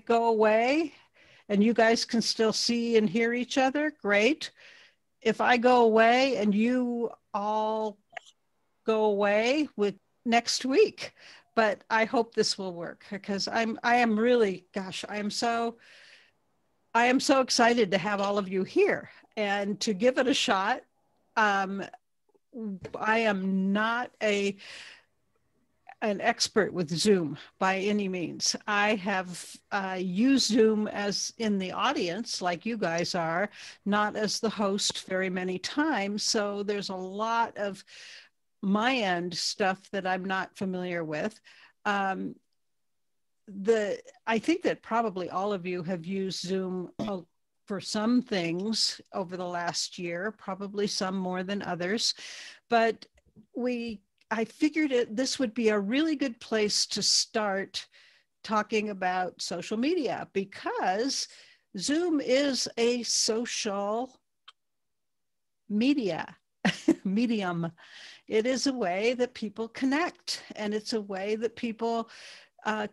go away and you guys can still see and hear each other, great. If I go away and you all go away with next week, but I hope this will work because I am really, gosh, I am so excited to have all of you here and to give it a shot. I am not an expert with Zoom by any means. I have used Zoom as in the audience, like you guys are, not as the host very many times. So there's a lot of my end stuff that I'm not familiar with. I think that probably all of you have used Zoom for some things over the last year, probably some more than others, but I figured this would be a really good place to start talking about social media because Zoom is a social media medium. It is a way that people connect, and it's a way that people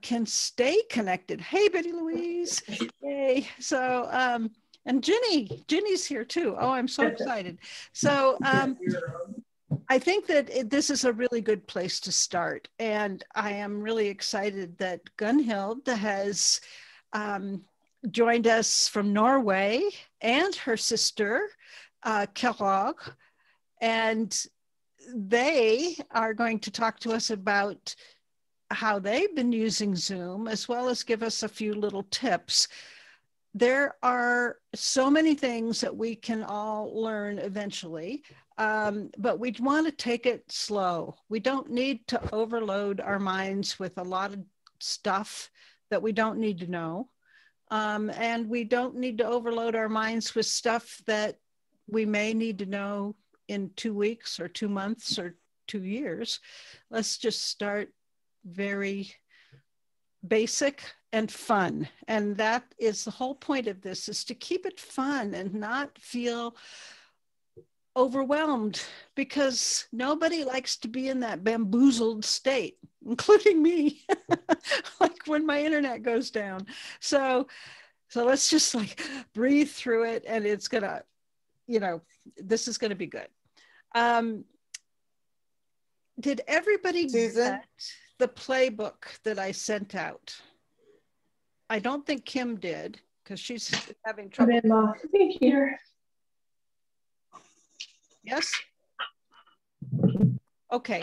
can stay connected. Hey, Betty Louise. Yay. So, and Ginny's here too. Oh, I'm so excited. So I think that this is a really good place to start. And I am really excited that Gunnhild has joined us from Norway and her sister, Kellogg. And they are going to talk to us about how they've been using Zoom, as well as give us a few little tips. There are so many things that we can all learn eventually, but we want to take it slow. We don't need to overload our minds with a lot of stuff that we don't need to know. And we don't need to overload our minds with stuff that we may need to know in 2 weeks or 2 months or 2 years. Let's just start very basic and fun. And that is the whole point of this, is to keep it fun and not feel overwhelmed, because nobody likes to be in that bamboozled state, including me, like when my internet goes down. So let's just like breathe through it, and it's gonna, this is gonna be good. Did everybody get the playbook that I sent out? I don't think Kim did, because she's having trouble. Here. Yes? Okay.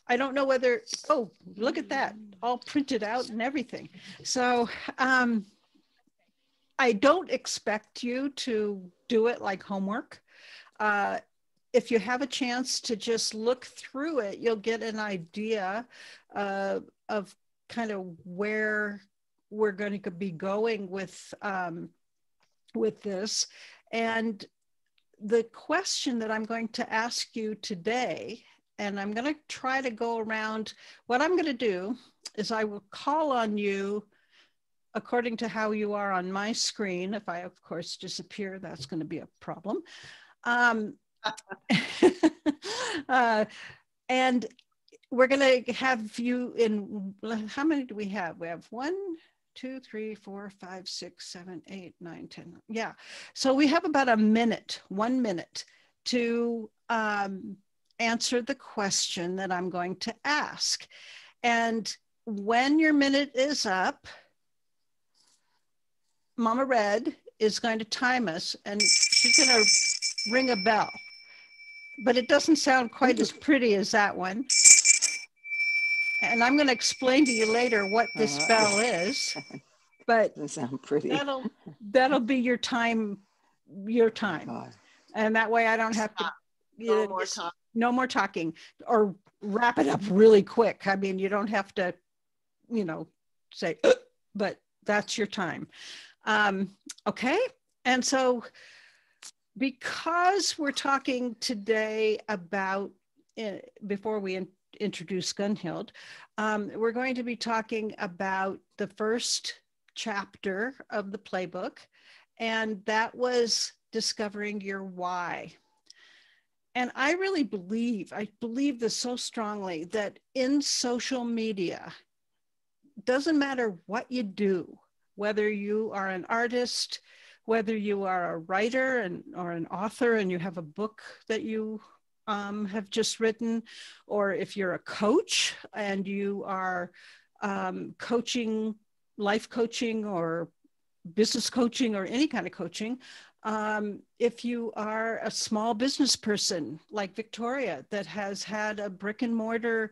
I don't know whether, oh, look at that, all printed out and everything. So I don't expect you to do it like homework. If you have a chance to just look through it, you'll get an idea of kind of where we're going to be going with this. And the question that I'm going to ask you today, and I'm going to try to go around, what I'm going to do is I will call on you according to how you are on my screen. If I, of course, disappear, that's going to be a problem. And we're going to have you in, how many do we have? We have 1, 2, 3, 4, 5, 6, 7, 8, 9, 10. Yeah. So we have about 1 minute to answer the question that I'm going to ask. And when your minute is up, Mama Red is going to time us, and she's going to ring a bell. But it doesn't sound quite as pretty as that one. And I'm going to explain to you later what this bell is. But doesn't sound pretty. That'll be your time. God. And that way I don't have to, no more talking, or wrap it up really quick. I mean, you don't have to, say, but that's your time. Okay. And so, because we're talking today about, before we introduce Gunnhild, we're going to be talking about the first chapter of the playbook, and that was discovering your why. And I really believe this so strongly, that in social media, doesn't matter what you do, whether you are an artist, whether you are a writer or an author and you have a book that you have just written, or if you're a coach and you are coaching, life coaching or business coaching or any kind of coaching. If you are a small business person like Victoria that has had a brick and mortar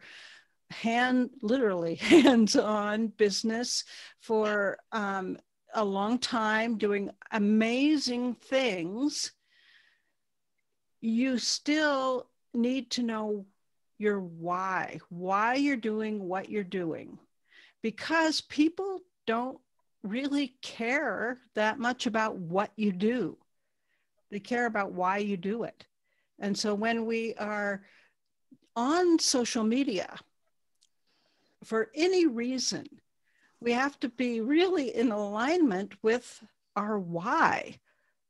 literally hands-on business for a long time, doing amazing things, you still need to know your why you're doing what you're doing, because people don't really care that much about what you do. They care about why you do it. And so when we are on social media, for any reason, we have to be really in alignment with our why.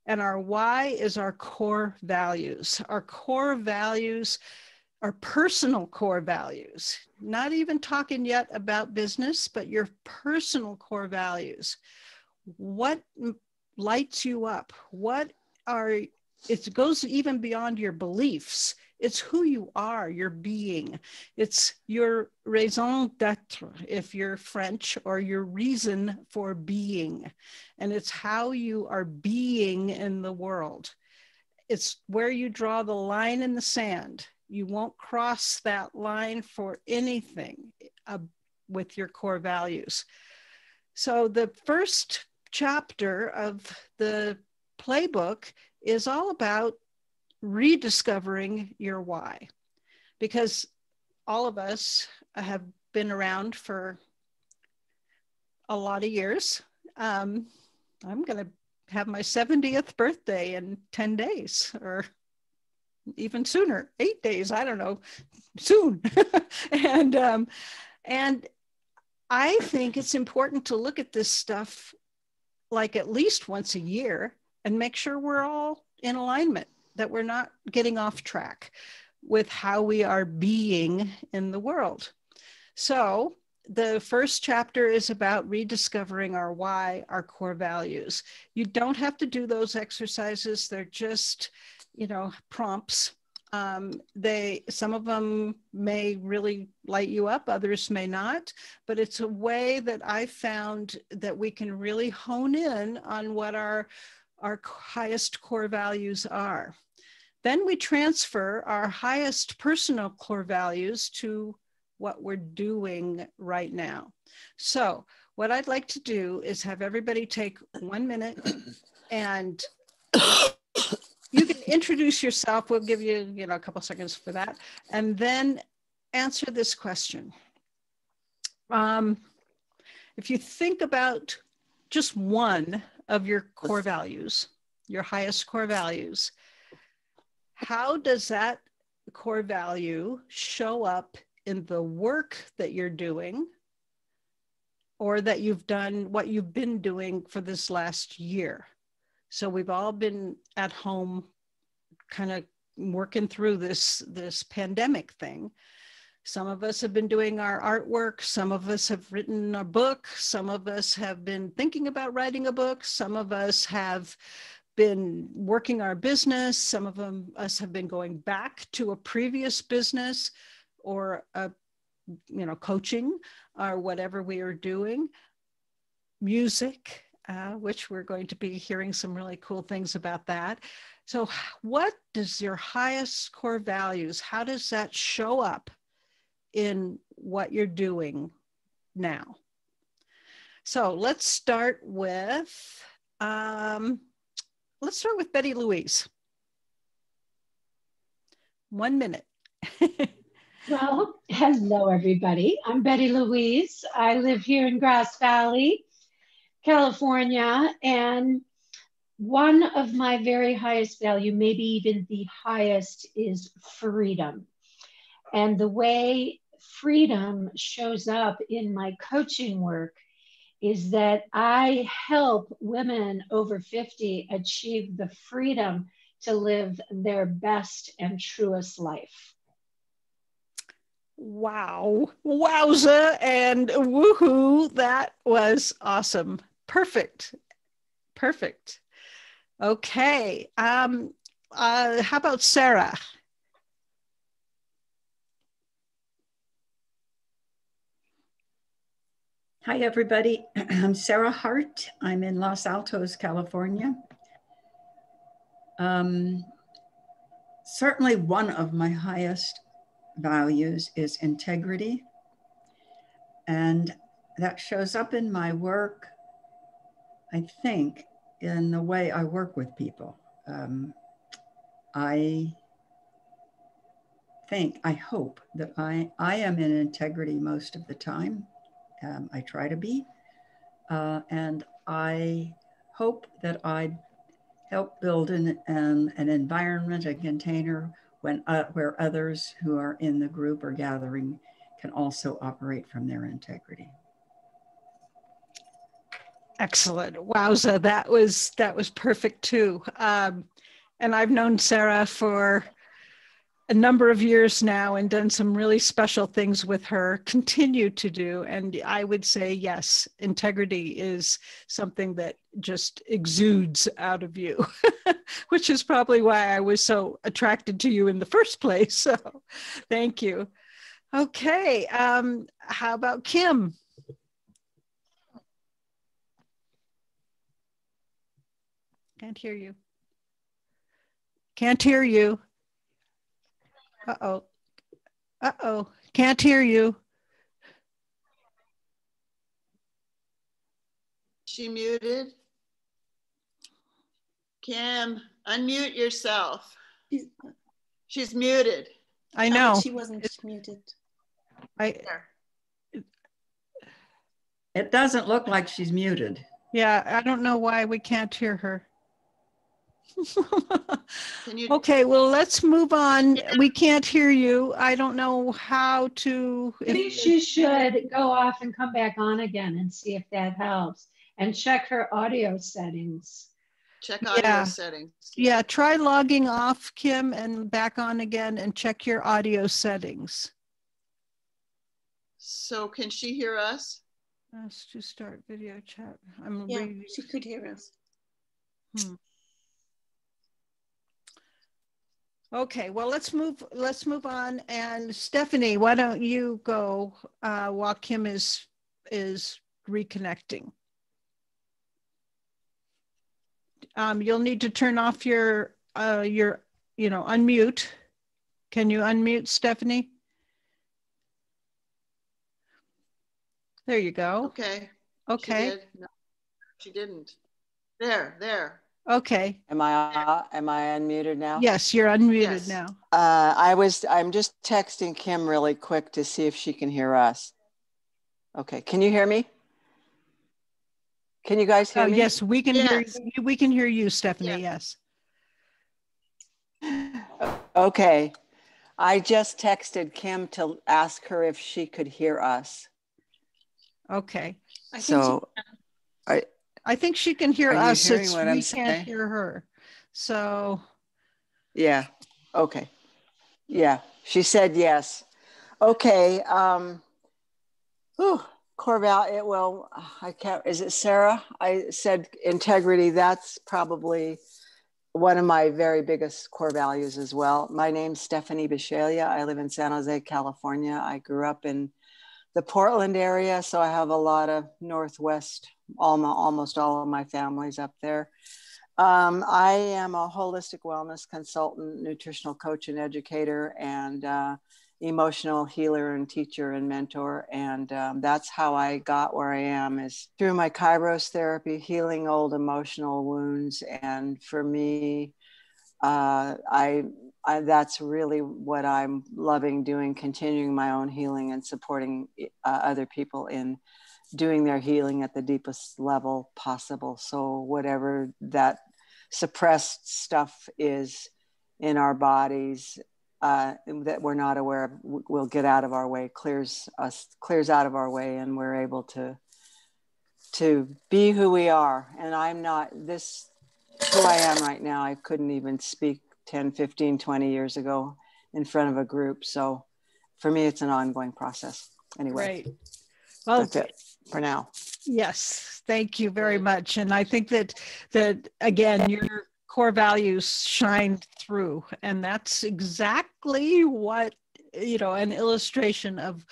And our why is our core values. Our core values, our personal core values, not even talking yet about business, but your personal core values. What lights you up? It goes even beyond your beliefs. It's who you are, your being. It's your raison d'être, if you're French, or your reason for being. And it's how you are being in the world. It's where you draw the line in the sand. You won't cross that line for anything with your core values. So the first chapter of the playbook is all about rediscovering your why, because all of us have been around for a lot of years. I'm going to have my 70th birthday in 10 days, or even sooner, 8 days, I don't know, soon. And I think it's important to look at this stuff like at least once a year and make sure we're all in alignment, that we're not getting off track with how we are being in the world. So the first chapter is about rediscovering our why, our core values. You don't have to do those exercises. They're just, prompts. Some of them may really light you up, others may not, but it's a way that I found that we can really hone in on what our highest core values are. Then we transfer our highest personal core values to what we're doing right now. So what I'd like to do is have everybody take 1 minute and you can introduce yourself. We'll give you, a couple seconds for that. And then answer this question. If you think about just one of your core values, your highest core values, how does that core value show up in the work that you're doing, or that you've done, what you've been doing for this last year? So we've all been at home kind of working through this pandemic thing. Some of us have been doing our artwork. Some of us have written a book. Some of us have been thinking about writing a book. Some of us have been working our business. Some of us have been going back to a previous business, or coaching, or whatever we are doing. Music, which we're going to be hearing some really cool things about that. So what does your highest core values, how does that show up in what you're doing now? So let's start with Betty Louise. 1 minute. Well, hello, everybody. I'm Betty Louise. I live here in Grass Valley, California, and one of my very highest value, maybe even the highest, is freedom. And the way freedom shows up in my coaching work is that I help women over 50 achieve the freedom to live their best and truest life. Wow. Wowza and woohoo. That was awesome. Perfect. Perfect. Okay. How about Sarah? Hi, everybody. I'm Sarah Hart. I'm in Los Altos, California. Certainly one of my highest values is integrity. And that shows up in my work, I think, in the way I work with people. I hope that I am in integrity most of the time. I try to be. And I hope that I help build an environment, a container where others who are in the group or gathering can also operate from their integrity. Excellent. Wowza, that was perfect too. And I've known Sarah for a number of years now and done some really special things with her, continue to do. And I would say, yes, integrity is something that just exudes out of you, which is probably why I was so attracted to you in the first place. So thank you. Okay. How about Kim? Can't hear you. Can't hear you. Uh-oh. Uh-oh. Can't hear you. She muted? Kim, unmute yourself. She's muted. I know. She wasn't muted. It doesn't look like she's muted. Yeah, I don't know why we can't hear her. Can you? Okay, well, let's move on. We can't hear you. I don't know how to. Maybe she should go off and come back on again and see if that helps, and check her audio settings. Check audio settings. Yeah, try logging off, Kim, and back on again and check your audio settings. So can she hear us? Let's just start video chat. She could hear us. Okay, well, let's move on. And Stephanie, why don't you go while Kim is reconnecting? You'll need to turn off your unmute. Can you unmute, Stephanie? There you go. Okay. Okay. She did. No, she didn't. There. Okay. Am I unmuted now? Yes, you're unmuted now. I'm just texting Kim really quick to see if she can hear us. Okay, can you hear me? Can you guys hear me? Yes, we can hear you. We can hear you, Stephanie. Yes. Okay. I just texted Kim to ask her if she could hear us. Okay. I think she can hear us. Hearing what we I'm can't saying? hear her. So. Yeah. Okay. Yeah. She said yes. Okay. Core value. I can't. Is it Sarah? I said integrity. That's probably one of my very biggest core values as well. My name's Stephanie Bishalia. I live in San Jose, California. I grew up in the Portland area, so I have a lot of Northwest, almost all of my family's up there. I am a holistic wellness consultant, nutritional coach and educator, and emotional healer and teacher and mentor. And that's how I got where I am, is through my Kairos therapy, healing old emotional wounds. And for me, that's really what I'm loving doing, continuing my own healing and supporting other people in doing their healing at the deepest level possible. So whatever that suppressed stuff is in our bodies that we're not aware of, will get out of our way, clears out of our way, and we're able to be who we are. And I'm not who I am right now. I couldn't even speak 10, 15, 20 years ago in front of a group. So for me, it's an ongoing process. Anyway, well, that's it for now. Yes, Thank you very much. And I think that again, your core values shine through, and that's exactly what, an illustration of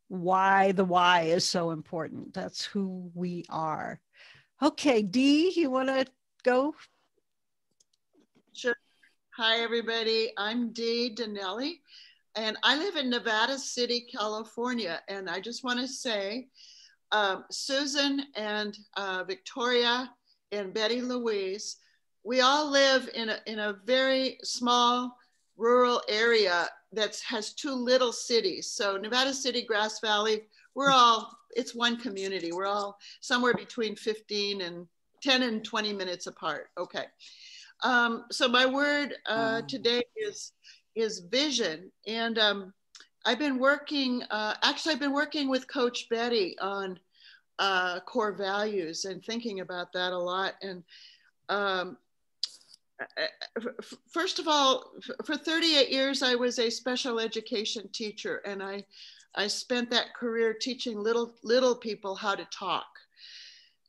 why the why is so important. That's who we are. Okay, Dee, you want to go? Sure. Hi, everybody. I'm Dee Donnelly, and I live in Nevada City, California. And I just want to say, Susan and Victoria and Betty Louise, we all live in a very small rural area that has two little cities. So Nevada City, Grass Valley, it's one community. We're all somewhere between 10 and 20 minutes apart. Okay. So my word today is vision. And I've been working with Coach Betty on core values and thinking about that a lot. And first of all, for 38 years, I was a special education teacher, and I spent that career teaching little people how to talk.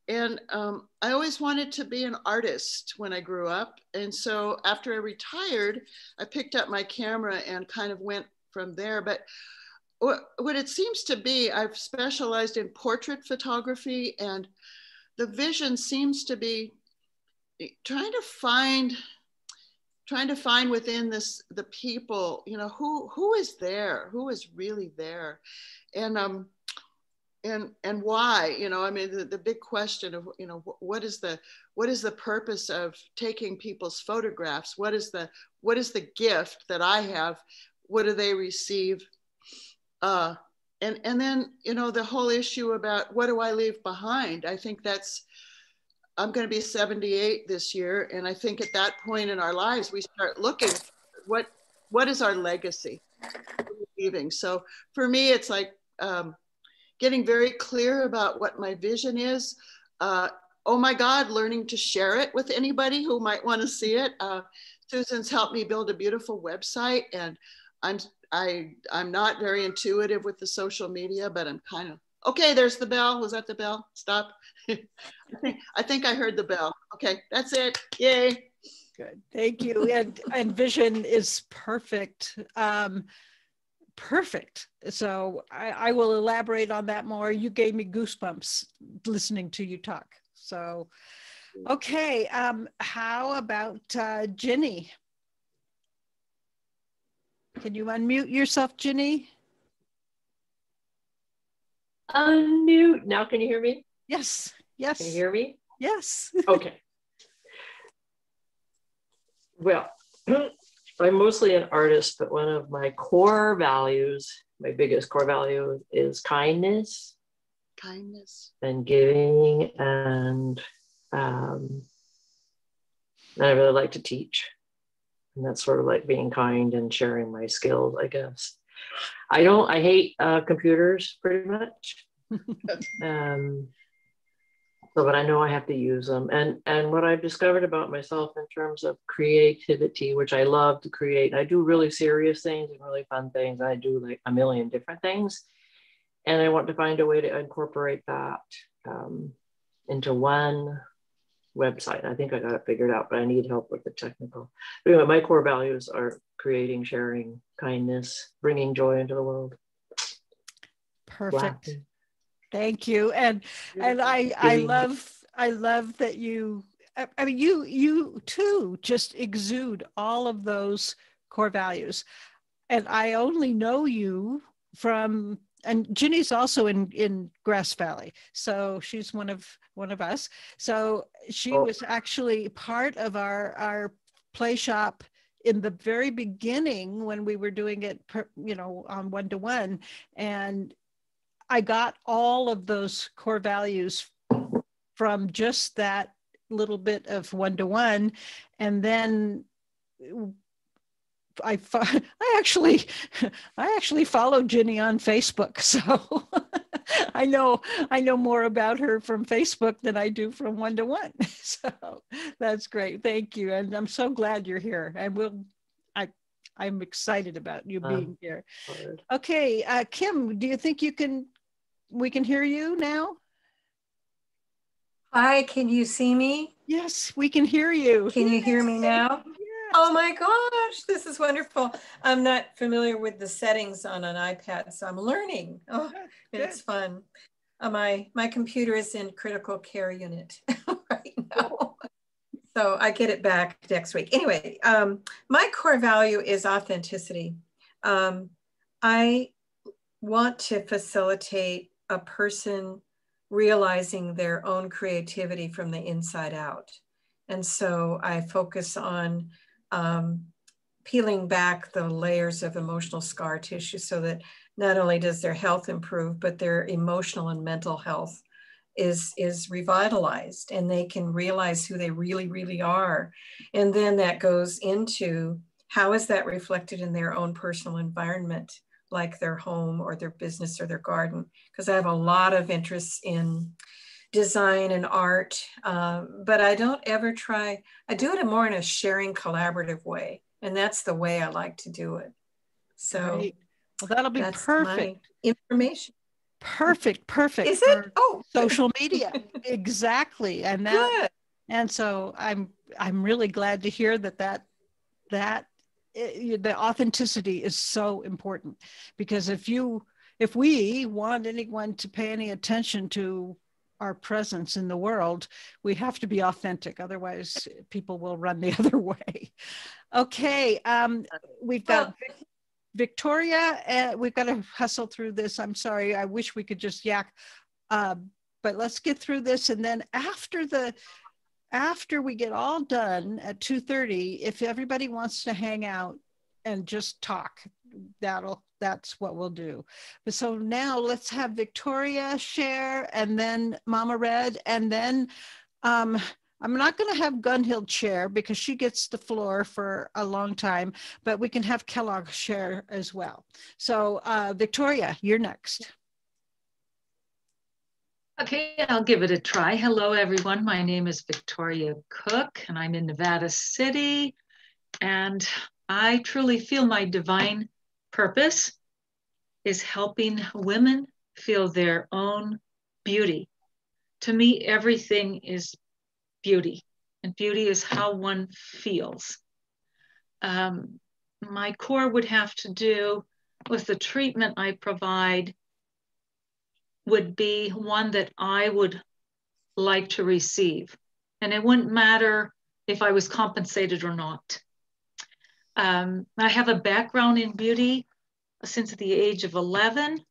And I always wanted to be an artist when I grew up. And so after I retired, I picked up my camera and kind of went from there. But what it seems to be, I've specialized in portrait photography, and the vision seems to be trying to find within the people, who is there, who is really there, and why, I mean, the big question of, what is the purpose of taking people's photographs? What is the gift that I have? What do they receive? And then, the whole issue about what do I leave behind? I think I'm going to be 78 this year. And I think at that point in our lives, we start looking, what is our legacy leaving? So for me, it's like getting very clear about what my vision is. Oh my God, learning to share it with anybody who might want to see it. Susan's helped me build a beautiful website, and I'm not very intuitive with the social media, but I'm kind of, okay, there's the bell. Was that the bell? Stop. I think I heard the bell. Okay, that's it. Yay. Good. Thank you. And vision is perfect. Perfect. So I will elaborate on that more. You gave me goosebumps listening to you talk. So, okay. How about Ginny? Can you unmute yourself, Ginny? Unmute. Now can you hear me? Yes. Yes. Can you hear me? Yes. Okay. Well, I'm mostly an artist, but one of my core values, my biggest core value, is kindness. Kindness. And giving, and I really like to teach. And that's sort of like being kind and sharing my skills, I guess. I hate computers pretty much. But I know I have to use them. And what I've discovered about myself in terms of creativity, which I love to create, I do really serious things and really fun things. I do like a million different things. And I want to find a way to incorporate that into one website. I think I got it figured out, but I need help with the technical. But anyway, my core values are creating, sharing, kindness, bringing joy into the world. Perfect. Laughing. Thank you. And I love that you, I mean, you too just exude all of those core values. And I only know you from, and Ginny's also in Grass Valley. So she's one of us. So she was actually part of our play shop in the very beginning when we were doing it, on one-to-one. And I got all of those core values from just that little bit of one-to-one. And then I actually followed Ginny on Facebook. So I know more about her from Facebook than I do from one-to-one. So that's great. Thank you. And I'm so glad you're here. And I'm excited about you being here. Okay. Kim, do you think we can hear you now? Hi, can you see me? Yes, we can hear you. Can you hear me now? Yes. Oh my gosh, this is wonderful. I'm not familiar with the settings on an iPad, so I'm learning. Oh, Good. it's fun. My computer is in critical care unit right now. So I get it back next week. Anyway, my core value is authenticity. I want to facilitate a person realizing their own creativity from the inside out. And so I focus on peeling back the layers of emotional scar tissue so that not only does their health improve, but their emotional and mental health is revitalized, and they can realize who they really, really are. And then that goes into how is that reflected in their own personal environment, like their home or their business or their garden, because I have a lot of interests in design and art, but I don't ever try, I do it more in a sharing collaborative way. And that's the way I like to do it. So Great. Well, that'll be perfect. Information. Perfect. Is it? Oh, social media. Exactly. And that, good. And so I'm really glad to hear that the authenticity is so important, because if we want anyone to pay any attention to our presence in the world, we have to be authentic. Otherwise, people will run the other way. Okay. We've got Victoria. We've got to hustle through this. I'm sorry. I wish we could just yak, but let's get through this. And then after we get all done at 2:30, if everybody wants to hang out and just talk, that's what we'll do. But so now let's have Victoria share, and then Mama Red, and then I'm not going to have Gunnhild share because she gets the floor for a long time, but we can have Kellogg share as well. So Victoria, you're next. Okay, I'll give it a try. Hello, everyone. My name is Victoria Cook, and I'm in Nevada City. And I truly feel my divine purpose is helping women feel their own beauty. To me, everything is beauty, and beauty is how one feels. My core would have to do with the treatment I provide would be one that I would like to receive. And it wouldn't matter if I was compensated or not. I have a background in beauty since the age of 11.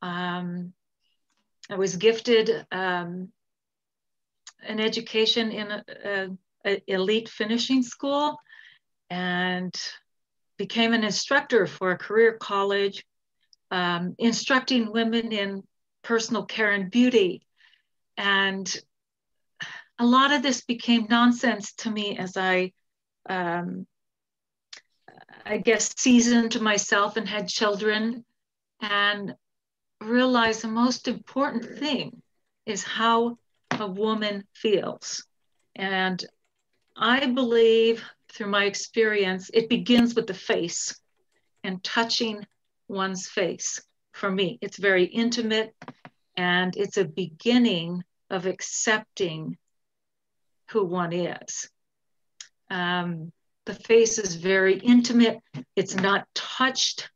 I was gifted an education in an elite finishing school and became an instructor for a career college, instructing women in personal care and beauty. And a lot of this became nonsense to me as I guess, seasoned myself and had children, and realized the most important thing is how a woman feels. And I believe through my experience, it begins with the face and touching one's face. For me, it's very intimate, and it's a beginning of accepting who one is. The face is very intimate. It's not touched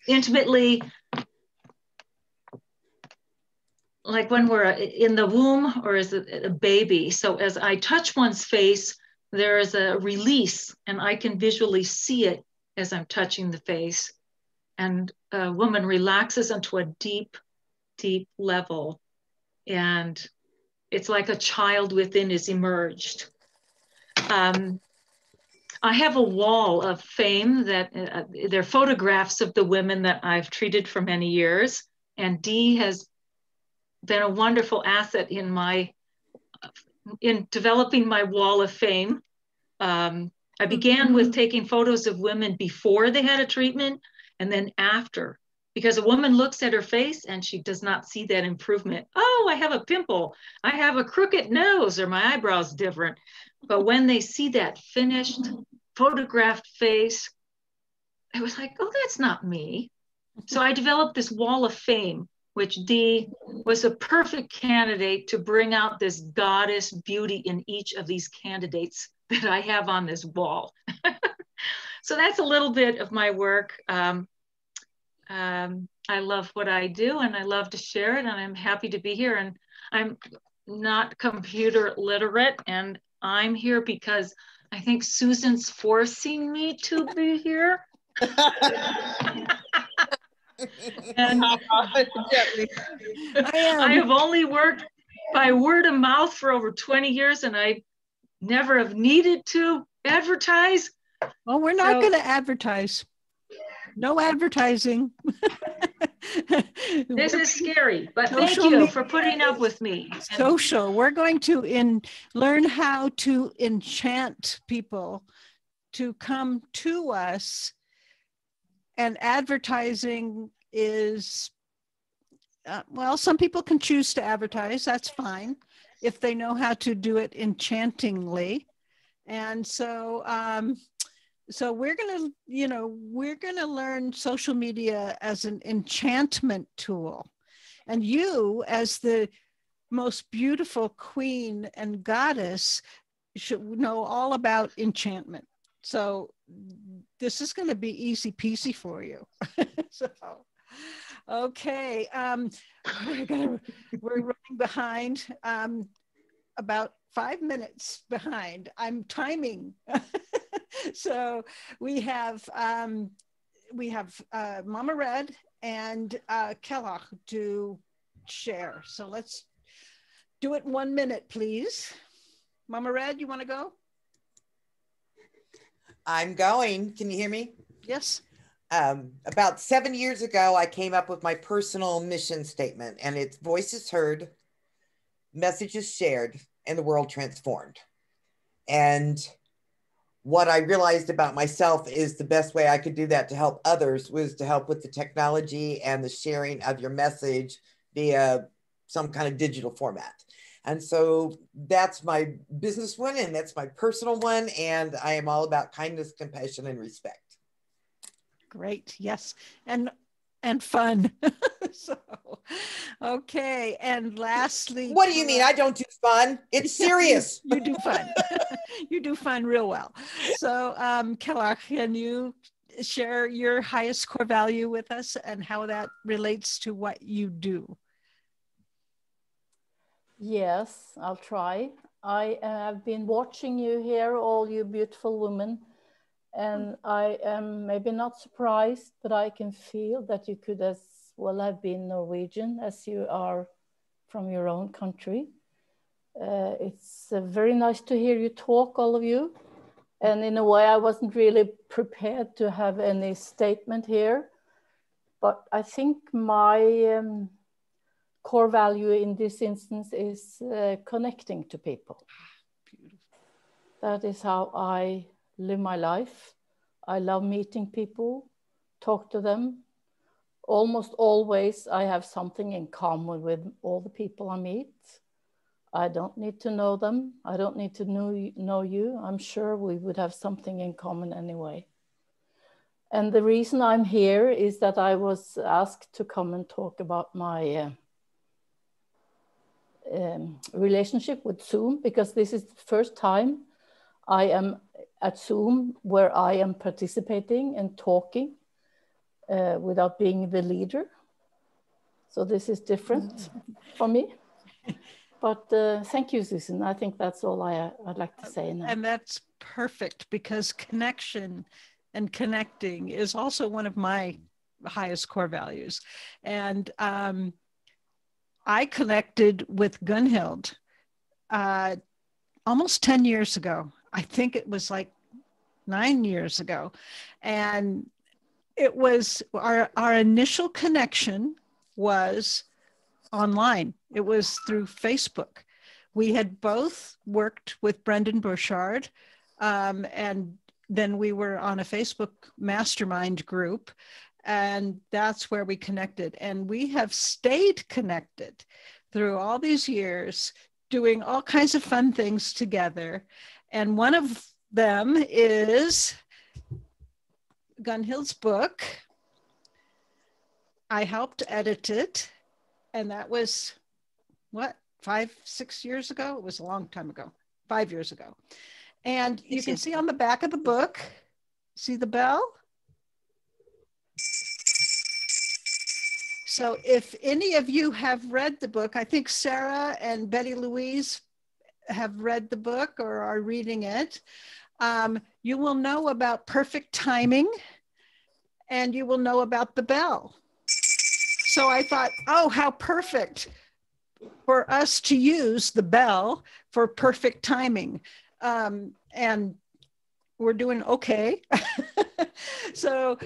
intimately, like when we're in the womb or as a baby. So as I touch one's face, there is a release, and I can visually see it as I'm touching the face. And a woman relaxes into a deep, deep level. And it's like a child within is emerged. I have a wall of fame that they're photographs of the women that I've treated for many years. And Dee has been a wonderful asset in developing my wall of fame. I began with taking photos of women before they had a treatment and then after, because a woman looks at her face and she does not see that improvement. Oh, I have a pimple. I have a crooked nose, or my eyebrows different. But when they see that finished, photographed face, it was like, oh, that's not me. So I developed this wall of fame which Dee was a perfect candidate to bring out this goddess beauty in each of these candidates that I have on this wall. So that's a little bit of my work. I love what I do and I love to share it, and I'm happy to be here. And I'm not computer literate, and I'm here because I think Susan's forcing me to be here. And I have only worked by word of mouth for over 20 years, and I never have needed to advertise. Well, we're not going to advertise. No advertising. This is scary, but thank you for putting up with me. Social. We're going to learn how to enchant people to come to us, and advertising is, well, some people can choose to advertise. That's fine if they know how to do it enchantingly. And so, so we're gonna learn social media as an enchantment tool, and you, as the most beautiful queen and goddess, should know all about enchantment. So this is going to be easy peasy for you. So, okay, we're running behind, about 5 minutes behind. I'm timing. So we have Mama Red and Kellogg to share. So let's do it 1 minute, please. Mama Red, you want to go? I'm going. Can you hear me? Yes. About 7 years ago, I came up with my personal mission statement, and it's voices heard, messages shared, and the world transformed. And what I realized about myself is the best way I could do that to help others was to help with the technology and the sharing of your message via some kind of digital format. And so that's my business one, and that's my personal one. And I am all about kindness, compassion, and respect. Great. Yes. And fun. So, okay. And lastly, what do you mean? I don't do fun. It's serious. You do fun. You do fun real well. So, Kellogg, can you share your highest core value with us and how that relates to what you do? Yes, I'll try. I have been watching you here, all you beautiful women, and I am maybe not surprised, but I can feel that you could as well have been Norwegian as you are from your own country. It's very nice to hear you talk, all of you. And in a way, I wasn't really prepared to have any statement here, but I think my core value in this instance is connecting to people. Beautiful. That is how I live my life. I love meeting people, talk to them. Almost always I have something in common with all the people I meet. I don't need to know them. I don't need to know you. I'm sure we would have something in common anyway. And the reason I'm here is that I was asked to come and talk about my relationship with Zoom, because this is the first time I am at Zoom where I am participating and talking without being the leader. So this is different for me. But thank you, Susan. I think that's all I'd like to say now. And that's perfect, because connection and connecting is also one of my highest core values. And I connected with Gunnhild almost 10 years ago. I think it was like 9 years ago. And it was our initial connection was online. It was through Facebook. We had both worked with Brendan Burchard, and then we were on a Facebook mastermind group, and that's where we connected. And we have stayed connected through all these years, doing all kinds of fun things together. And one of them is Gunnhild's book. I helped edit it. And that was what, 5, 6 years ago? It was a long time ago, 5 years ago. And you can see on the back of the book, see the bell? So if any of you have read the book, I think Sarah and Betty Louise have read the book or are reading it, you will know about perfect timing and you will know about the bell. So I thought, oh, how perfect for us to use the bell for perfect timing. And we're doing okay. So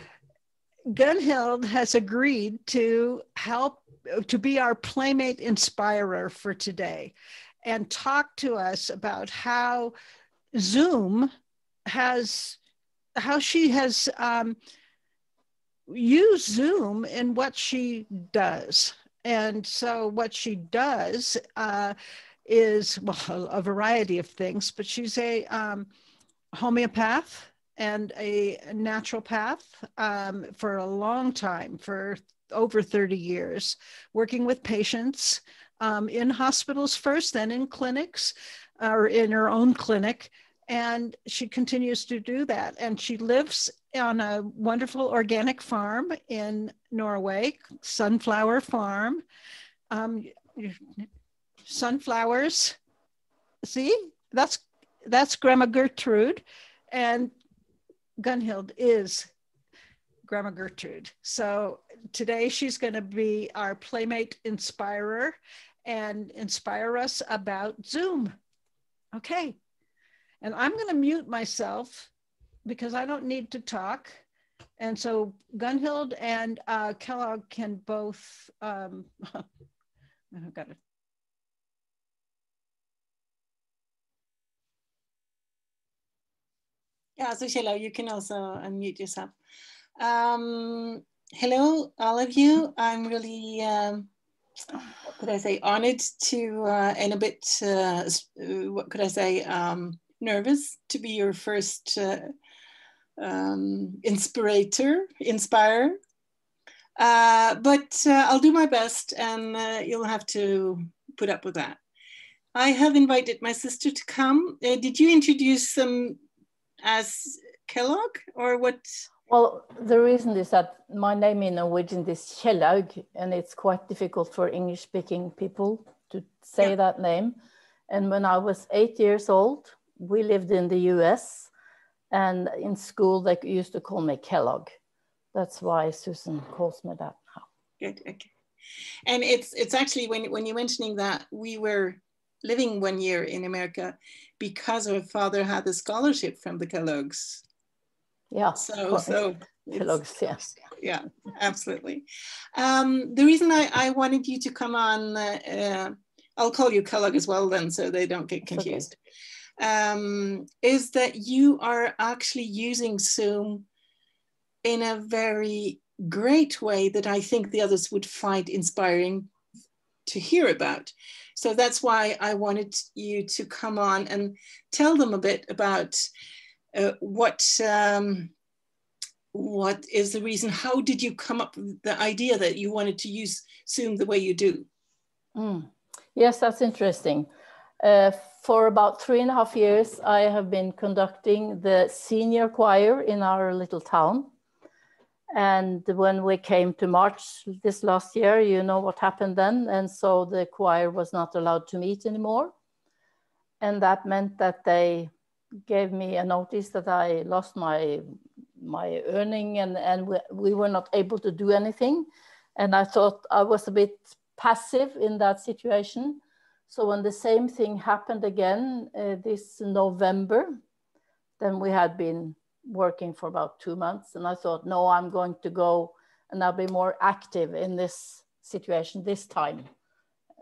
Gunnhild has agreed to help, to be our PlayMate Inspirer for today and talk to us about how Zoom has, how she has used Zoom in what she does. And so what she does is, well, a variety of things, but she's a homeopath and a naturopath for a long time, for over 30 years, working with patients in hospitals first, then in clinics or in her own clinic. And she continues to do that. And she lives on a wonderful organic farm in Norway, Sunflower Farm. Sunflowers, see, that's Grandma Gertrude. And Gunnhild is Grandma Gertrude. So today she's going to be our PlayMate Inspirer and inspire us about Zoom. Okay. And I'm going to mute myself because I don't need to talk. And so Gunnhild and Kellogg can both, I've got it. Yeah, so Kellogg, you can also unmute yourself. Hello, all of you. I'm really, what could I say, honored to, and a bit, what could I say, nervous to be your first inspirer. But I'll do my best and you'll have to put up with that. I have invited my sister to come. Did you introduce them as Kellogg or what? Well, the reason is that my name in Norwegian is Kjellaug, and it's quite difficult for English-speaking people to say that name. And when I was 8 years old, we lived in the US, and in school they used to call me Kellogg. That's why Susan calls me that now. Good, okay. And it's actually, when you're mentioning that, we were living 1 year in America because our father had a scholarship from the Kellogg's. Yeah. So Kellogg's, yes. Yeah, absolutely. The reason I wanted you to come on, I'll call you Kellogg as well then, so they don't get confused, is that you are actually using Zoom in a very great way that I think the others would find inspiring to hear about. So that's why I wanted you to come on and tell them a bit about what is the reason, how did you come up with the idea that you wanted to use Zoom the way you do? Yes, that's interesting. For about 3.5 years, I have been conducting the senior choir in our little town. And when we came to March this last year, you know what happened then. And so the choir was not allowed to meet anymore. And that meant that they gave me a notice that I lost my earning and we were not able to do anything. And I thought I was a bit passive in that situation. So when the same thing happened again this November, then we had been working for about 2 months. And I thought, no, I'm going to go and I'll be more active in this situation this time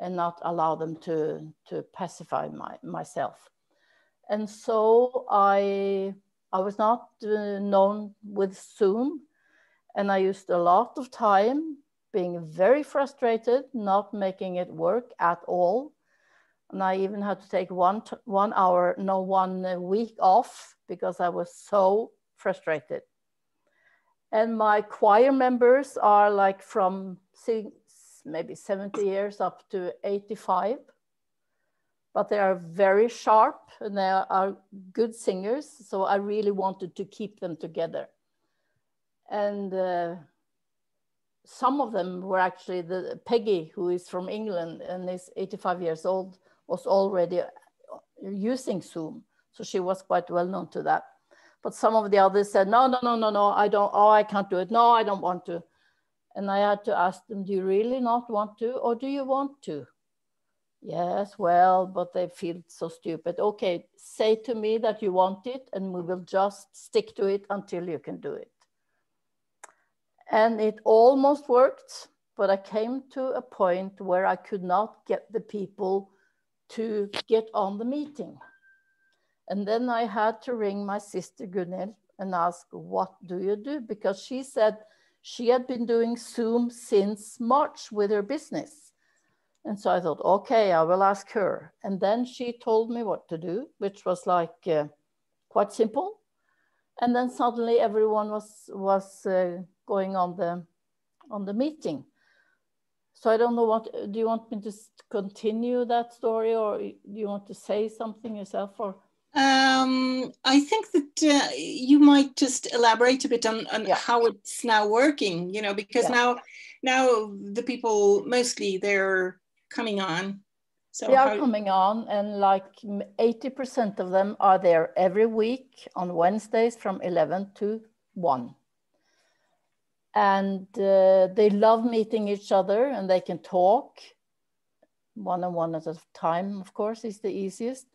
and not allow them to pacify myself. And so I was not known with Zoom, and I used a lot of time being very frustrated, not making it work at all. And I even had to take one week off because I was so frustrated. And my choir members are like from maybe 70 years up to 85. But they are very sharp and they are good singers. So I really wanted to keep them together. And some of them were actually Peggy, who is from England and is 85 years old, was already using Zoom. So she was quite well known to that. But some of the others said, no, I can't do it. No, I don't want to. And I had to ask them, do you really not want to, or do you want to? Yes, well, but they feel so stupid. Okay, say to me that you want it and we will just stick to it until you can do it. And it almost worked, but I came to a point where I could not get the people to get on the meeting. And then I had to ring my sister Gunnhild and ask, what do you do? Because she said she had been doing Zoom since March with her business. And so I thought, okay, I will ask her. And then she told me what to do, which was like quite simple. And then suddenly everyone was going on the meeting. So I don't know do you want me to continue that story, or do you want to say something yourself? Or I think that you might just elaborate a bit on how it's now working, because now the people, mostly they're coming on. So they are coming on, and like 80% of them are there every week on Wednesdays from 11 to 1. And they love meeting each other, and they can talk one-on-one at a time, of course, is the easiest.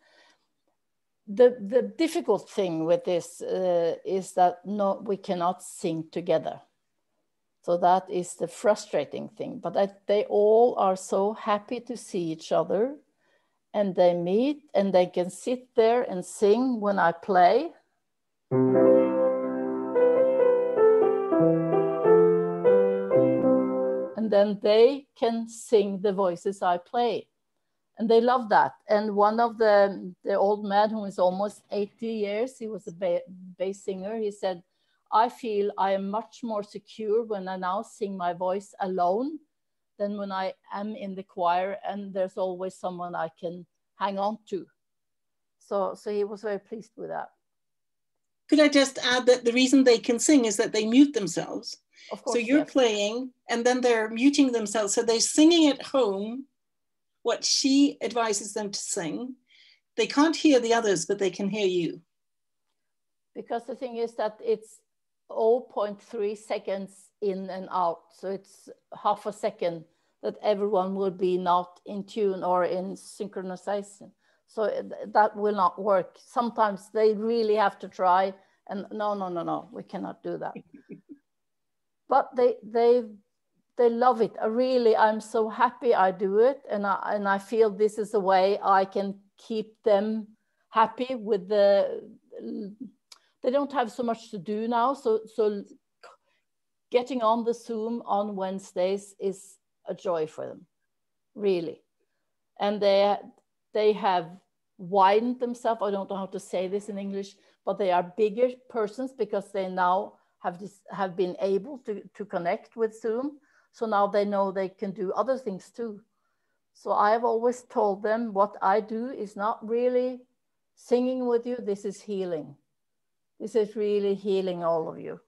The difficult thing with this is that we cannot sing together. So that is the frustrating thing, but they all are so happy to see each other, and they meet and they can sit there and sing when I play. And then they can sing the voices I play. And they love that. And one of the old man who is almost 80 years, he was a bass singer. He said, I feel I am much more secure when I now sing my voice alone than when I am in the choir and there's always someone I can hang on to. So he was very pleased with that. Could I just add that the reason they can sing is that they mute themselves. Of course, so you're yes. playing and then they're muting themselves. So they're singing at home what she advises them to sing. They can't hear the others, but they can hear you. Because the thing is that it's 0.3 seconds in and out. So it's half a second that everyone will be not in tune or in synchronization. So that will not work. Sometimes they really have to try and no, we cannot do that. But they love it. I'm so happy I do it. And I feel this is a way I can keep them happy with they don't have so much to do now. So getting on the Zoom on Wednesdays is a joy for them, really. And they have widened themselves. I don't know how to say this in English, but they are bigger persons because they now have been able to connect with Zoom. So now they know they can do other things too. So I've always told them what I do is not really singing with you. This is healing. This is really healing all of you.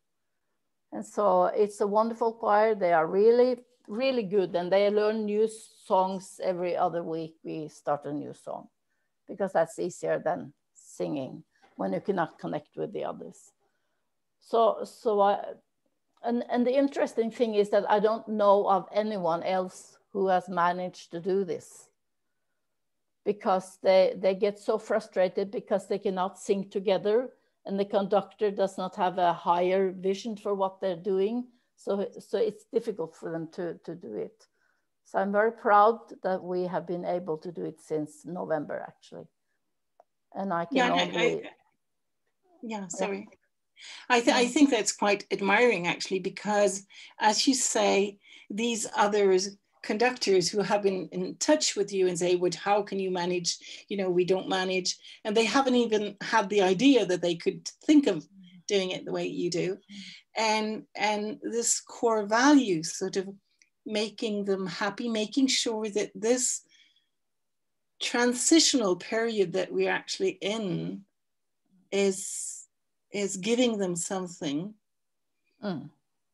And so it's a wonderful choir. They are really, really good. And they learn new songs every other week. We start a new song because that's easier than singing when you cannot connect with the others. And the interesting thing is that I don't know of anyone else who has managed to do this, because they get so frustrated because they cannot sing together and the conductor does not have a higher vision for what they're doing. So it's difficult for them to do it. So I'm very proud that we have been able to do it since November, actually. And I can sorry. I think that's quite admiring, actually, because as you say, these others conductors who have been in touch with you and say, how can you manage? We don't manage. And they haven't even had the idea that they could think of doing it the way you do. And this core value sort of making them happy, making sure that this transitional period that we're actually in is giving them something.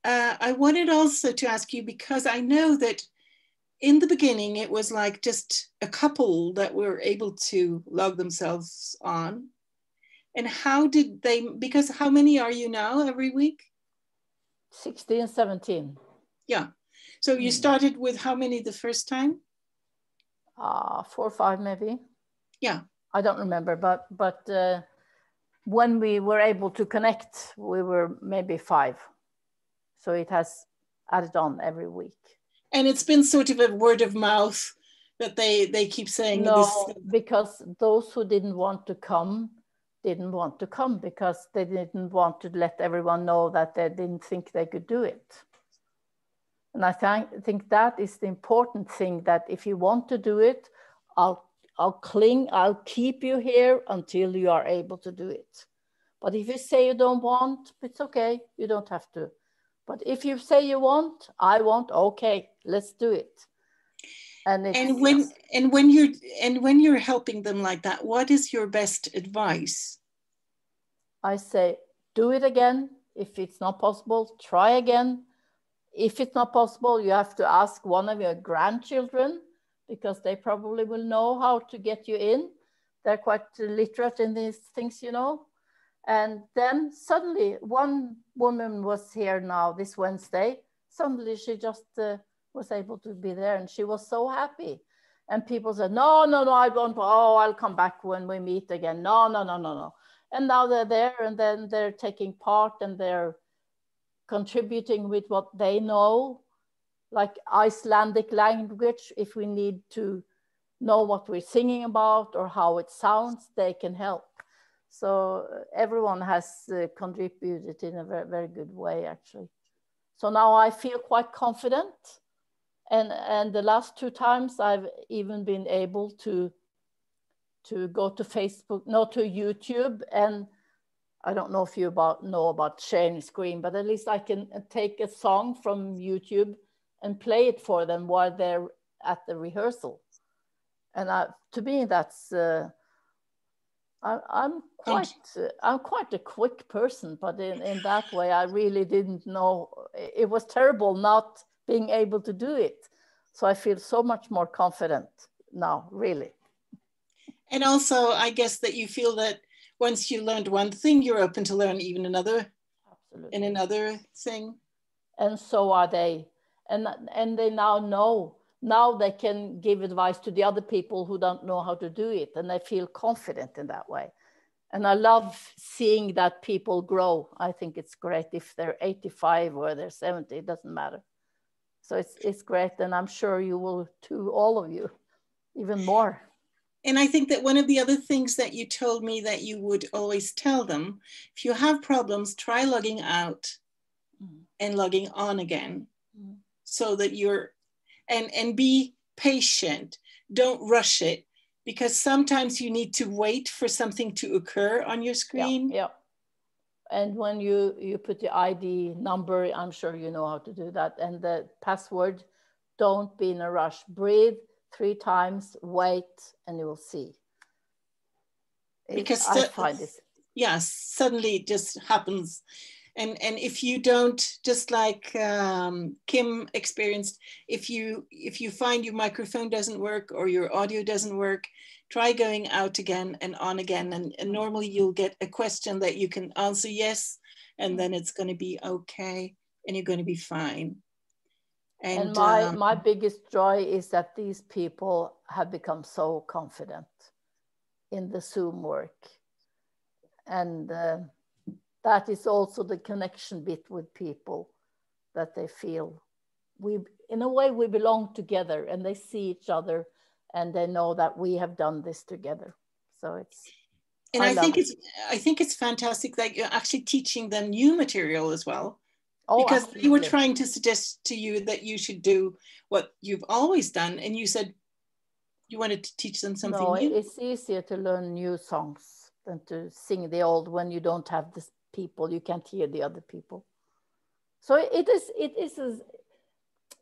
I wanted also to ask you, because I know that in the beginning it was like just a couple that were able to log themselves on. And how did they, because how many are you now every week? 16, 17. Yeah. So you started with how many the first time? 4 or 5 maybe. Yeah. I don't remember, but when we were able to connect, we were maybe 5. So it has added on every week. And it's been sort of a word of mouth that they keep saying. No, this. because those who didn't want to come because they didn't want to let everyone know that they didn't think they could do it. And I think that is the important thing, that if you want to do it, I'll keep you here until you are able to do it. But if you say you don't want, it's okay, you don't have to. But if you say you want, I want, okay, let's do it. And when you're helping them like that, what is your best advice? I say, do it again. If it's not possible, try again. If it's not possible, you have to ask one of your grandchildren, because they probably will know how to get you in. They're quite literate in these things, you know. And then suddenly one woman was here now this Wednesday. Suddenly she just was able to be there, and she was so happy. And people said, no, I don't, I'll come back when we meet again. No. And now they're there, and then they're taking part, and they're contributing with what they know, like Icelandic language. If we need to know what we're singing about or how it sounds, they can help. So everyone has contributed in a very, very good way, actually. So now I feel quite confident. And the last 2 times I've even been able to go to Facebook, not to YouTube. And I don't know if you know about sharing screen, but at least I can take a song from YouTube and play it for them while they're at the rehearsal. And to me, that's, I'm quite a quick person, but in that way, I really didn't know. It was terrible not being able to do it. So I feel so much more confident now, really. And also, I guess that you feel that once you learned one thing, you're open to learn even another. Absolutely. And another thing. And so are they. And they now know. Now they can give advice to the other people who don't know how to do it, and they feel confident in that way. And I love seeing that people grow. I think it's great if they're 85 or they're 70, it doesn't matter. So it's great, and I'm sure you will too, all of you, even more. And I think that one of the other things that you told me that you would always tell them, if you have problems, try logging out and logging on again, so that you're, and be patient. Don't rush it, because sometimes you need to wait for something to occur on your screen. Yeah. And when you put the ID number, I'm sure you know how to do that. And the password, don't be in a rush. Breathe 3 times, wait, and you will see. Because I find this. Yes, suddenly it just happens. And if you don't, just like Kim experienced, if you find your microphone doesn't work or your audio doesn't work, try going out again and on again. And normally you'll get a question that you can answer yes, and then it's going to be okay, and you're going to be fine. And my biggest joy is that these people have become so confident in the Zoom work. And that is also the connection bit with people, that they feel in a way we belong together, and they see each other and they know that we have done this together. So it's, and I think it's fantastic that you're actually teaching them new material as well. Oh, because absolutely. They were trying to suggest to you that you should do what you've always done, and you said you wanted to teach them something new. It's easier to learn new songs than to sing the old when you don't have the people, you can't hear the other people. So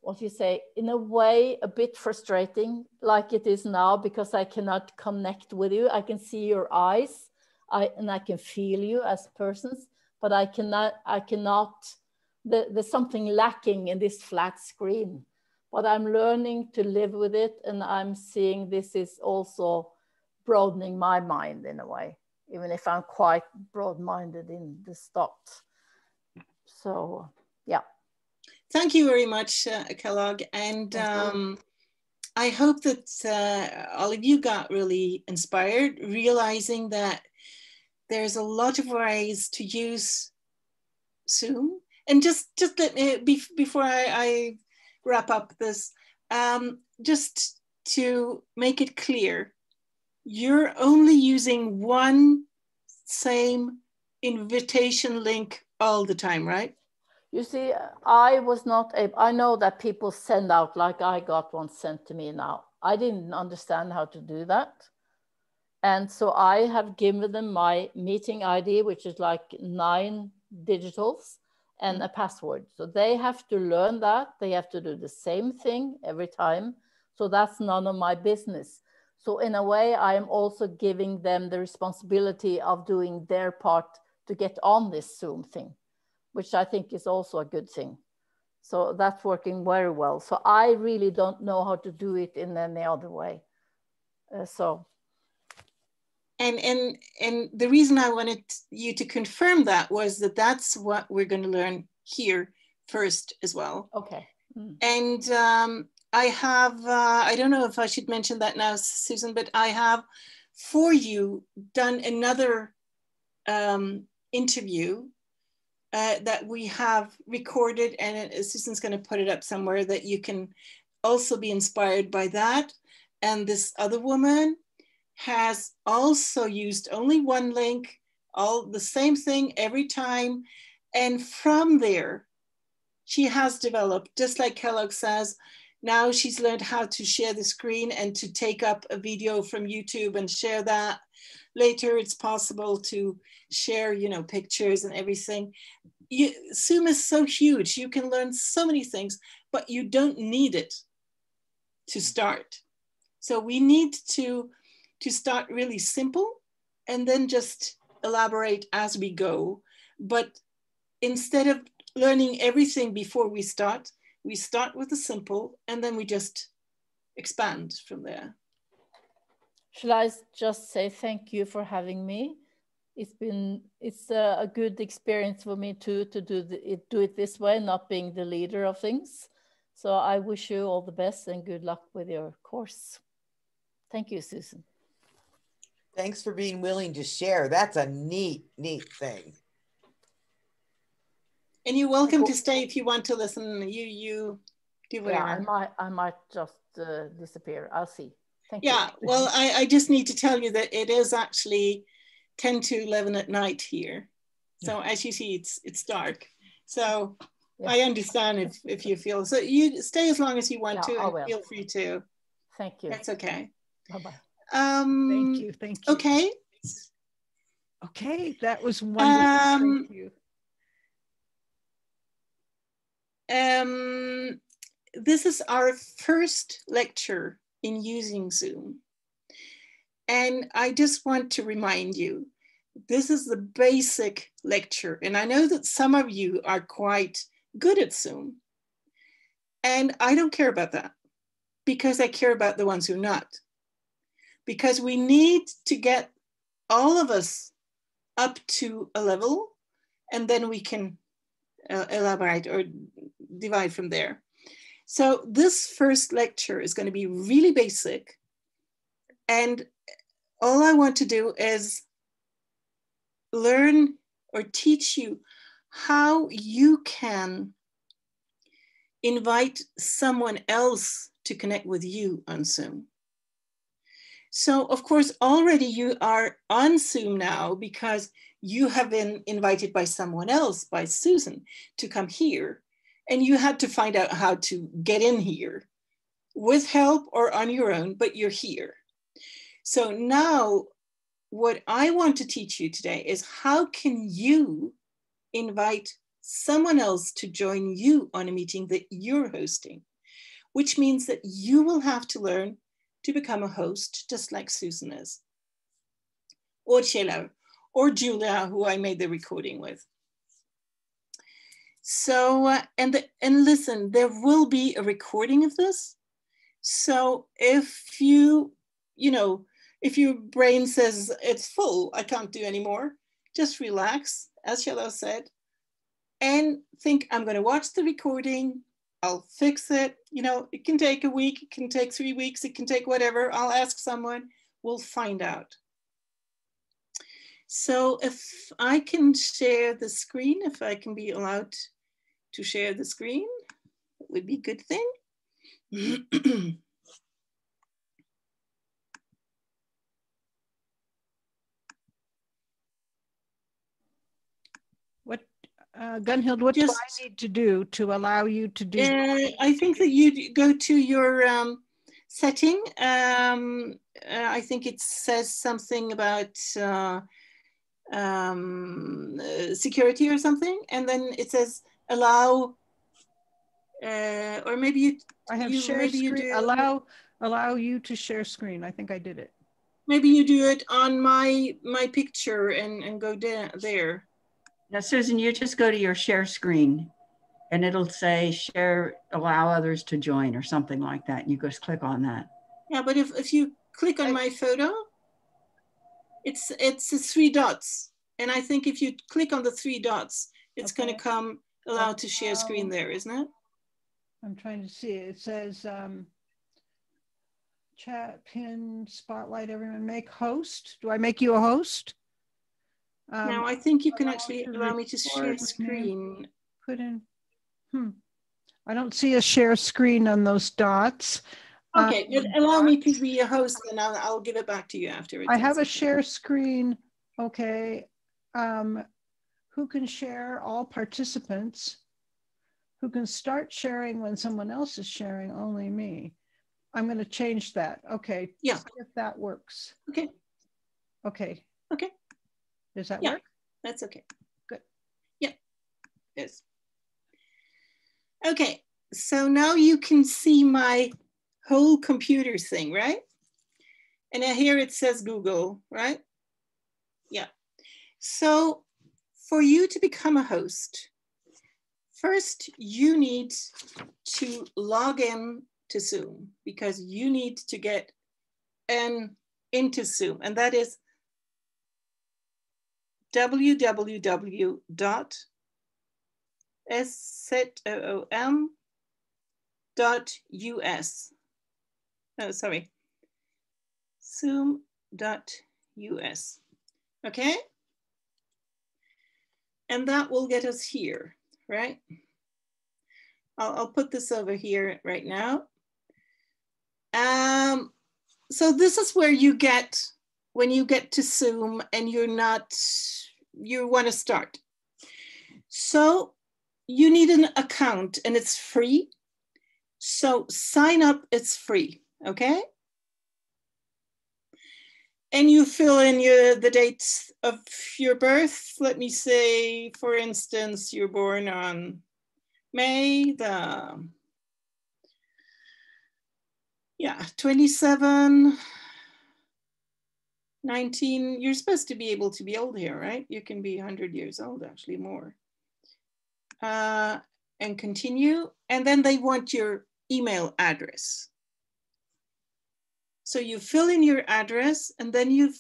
what you say, in a way, a bit frustrating, like it is now, because I cannot connect with you. I can see your eyes, and I can feel you as persons, but I cannot, there's something lacking in this flat screen. But I'm learning to live with it, and I'm seeing this is also broadening my mind in a way, even if I'm quite broad-minded in the start. So, yeah. Thank you very much, Kellogg. And I hope that all of you got really inspired, realizing that there's a lot of ways to use Zoom. And just let me, before I wrap up this, just to make it clear, you're only using one same invitation link all the time, right? You see, I was not able, I know that people send out, like I got one sent to me now. I didn't understand how to do that. And so I have given them my meeting ID, which is like 9 digitals and a password. So they have to learn that. They have to do the same thing every time. So that's none of my business. So in a way, I am also giving them the responsibility of doing their part to get on this Zoom thing, which I think is also a good thing. So that's working very well. So I really don't know how to do it in any other way. And the reason I wanted you to confirm that was that that's what we're going to learn here first as well. Okay. And I have, I don't know if I should mention that now, Susan, but I have for you done another interview that we have recorded, and Susan's going to put it up somewhere that you can also be inspired by that. And this other woman has also used only one link, all the same thing every time. And from there, she has developed, just like Kellogg says, now she's learned how to share the screen and to take up a video from YouTube and share that. Later, it's possible to share, you know, pictures and everything. Zoom is so huge. You can learn so many things, but you don't need it to start. So we need to start really simple and then just elaborate as we go. But instead of learning everything before we start with the simple, and then we just expand from there. Shall I just say thank you for having me? It's a good experience for me too, to do it this way, not being the leader of things. So I wish you all the best and good luck with your course. Thank you, Susan. Thanks for being willing to share. That's a neat thing. And you're welcome to stay if you want to listen. You do whatever. Yeah, I might just disappear. I'll see. Thank you. Yeah, well, I just need to tell you that it is actually 10 to 11 at night here. So as you see, it's dark. So yeah. I understand if you feel, so you stay as long as you want to, and feel free to. Thank you. That's okay. Bye-bye. Thank you. Okay. Okay, that was wonderful. Thank you. This is our first lecture in using Zoom. And I just want to remind you, this is the basic lecture. And I know that some of you are quite good at Zoom. And I don't care about that, because I care about the ones who are not. Because we need to get all of us up to a level, and then we can elaborate or divide from there. So this first lecture is going to be really basic. And all I want to do is learn or teach you how you can invite someone else to connect with you on Zoom. So of course, already you are on Zoom now because you have been invited by someone else, by Susan, to come here. And you had to find out how to get in here with help or on your own, but you're here. So now what I want to teach you today is how can you invite someone else to join you on a meeting that you're hosting, which means that you will have to learn to become a host, just like Susan is, or Sheila, or Julia, who I made the recording with. So, and listen, there will be a recording of this. So if if your brain says it's full, I can't do anymore, just relax, as Sheila said, and think, I'm going to watch the recording. I'll fix it. It can take a week, it can take 3 weeks, it can take whatever. I'll ask someone, we'll find out. So if I can share the screen, if I can be allowed to share the screen, it would be a good thing. Gunnhild, what do I need to do to allow you to do that? I think that you go to your setting. I think it says something about security or something, and then it says allow, or maybe you. I have share screen. Allow you to share screen. I think I did it. Maybe you do it on my picture and go there. Now, Susan, you just go to your share screen and it'll say share, allow others to join or something like that. And you just click on that. Yeah, but if you click on my photo, it's the 3 dots. And I think if you click on the 3 dots, it's going to come allow to share screen there, isn't it? I'm trying to see it. It says chat, pin, spotlight, everyone, make host. Do I make you a host? Now I think you can actually allow me to share screen. Put in, I don't see a share screen on those dots. Okay, allow me to be a host and I'll give it back to you afterwards. I have a share screen. Okay. Who can share? All participants. Who can start sharing when someone else is sharing? Only me. I'm going to change that. Okay. Yeah. See if that works. Okay. Okay. Okay. Does that work? That's okay. Good. Yeah. Yes. Okay. So now you can see my whole computer thing, right? And here it says Google, right? Yeah. So for you to become a host, first you need to log in to Zoom because you need to get into Zoom, and that is www.zoom.us. Oh, sorry. Zoom.us. Okay? And that will get us here, right? I'll put this over here right now. So this is where you get, when you get to Zoom and you want to start. So you need an account and it's free. So sign up, it's free, okay? And you fill in the dates of your birth. Let me say, for instance, you're born on May 27, 19. You're supposed to be able to be old here, right? You can be 100 years old, actually more. And continue. And then they want your email address. So you fill in your address and then you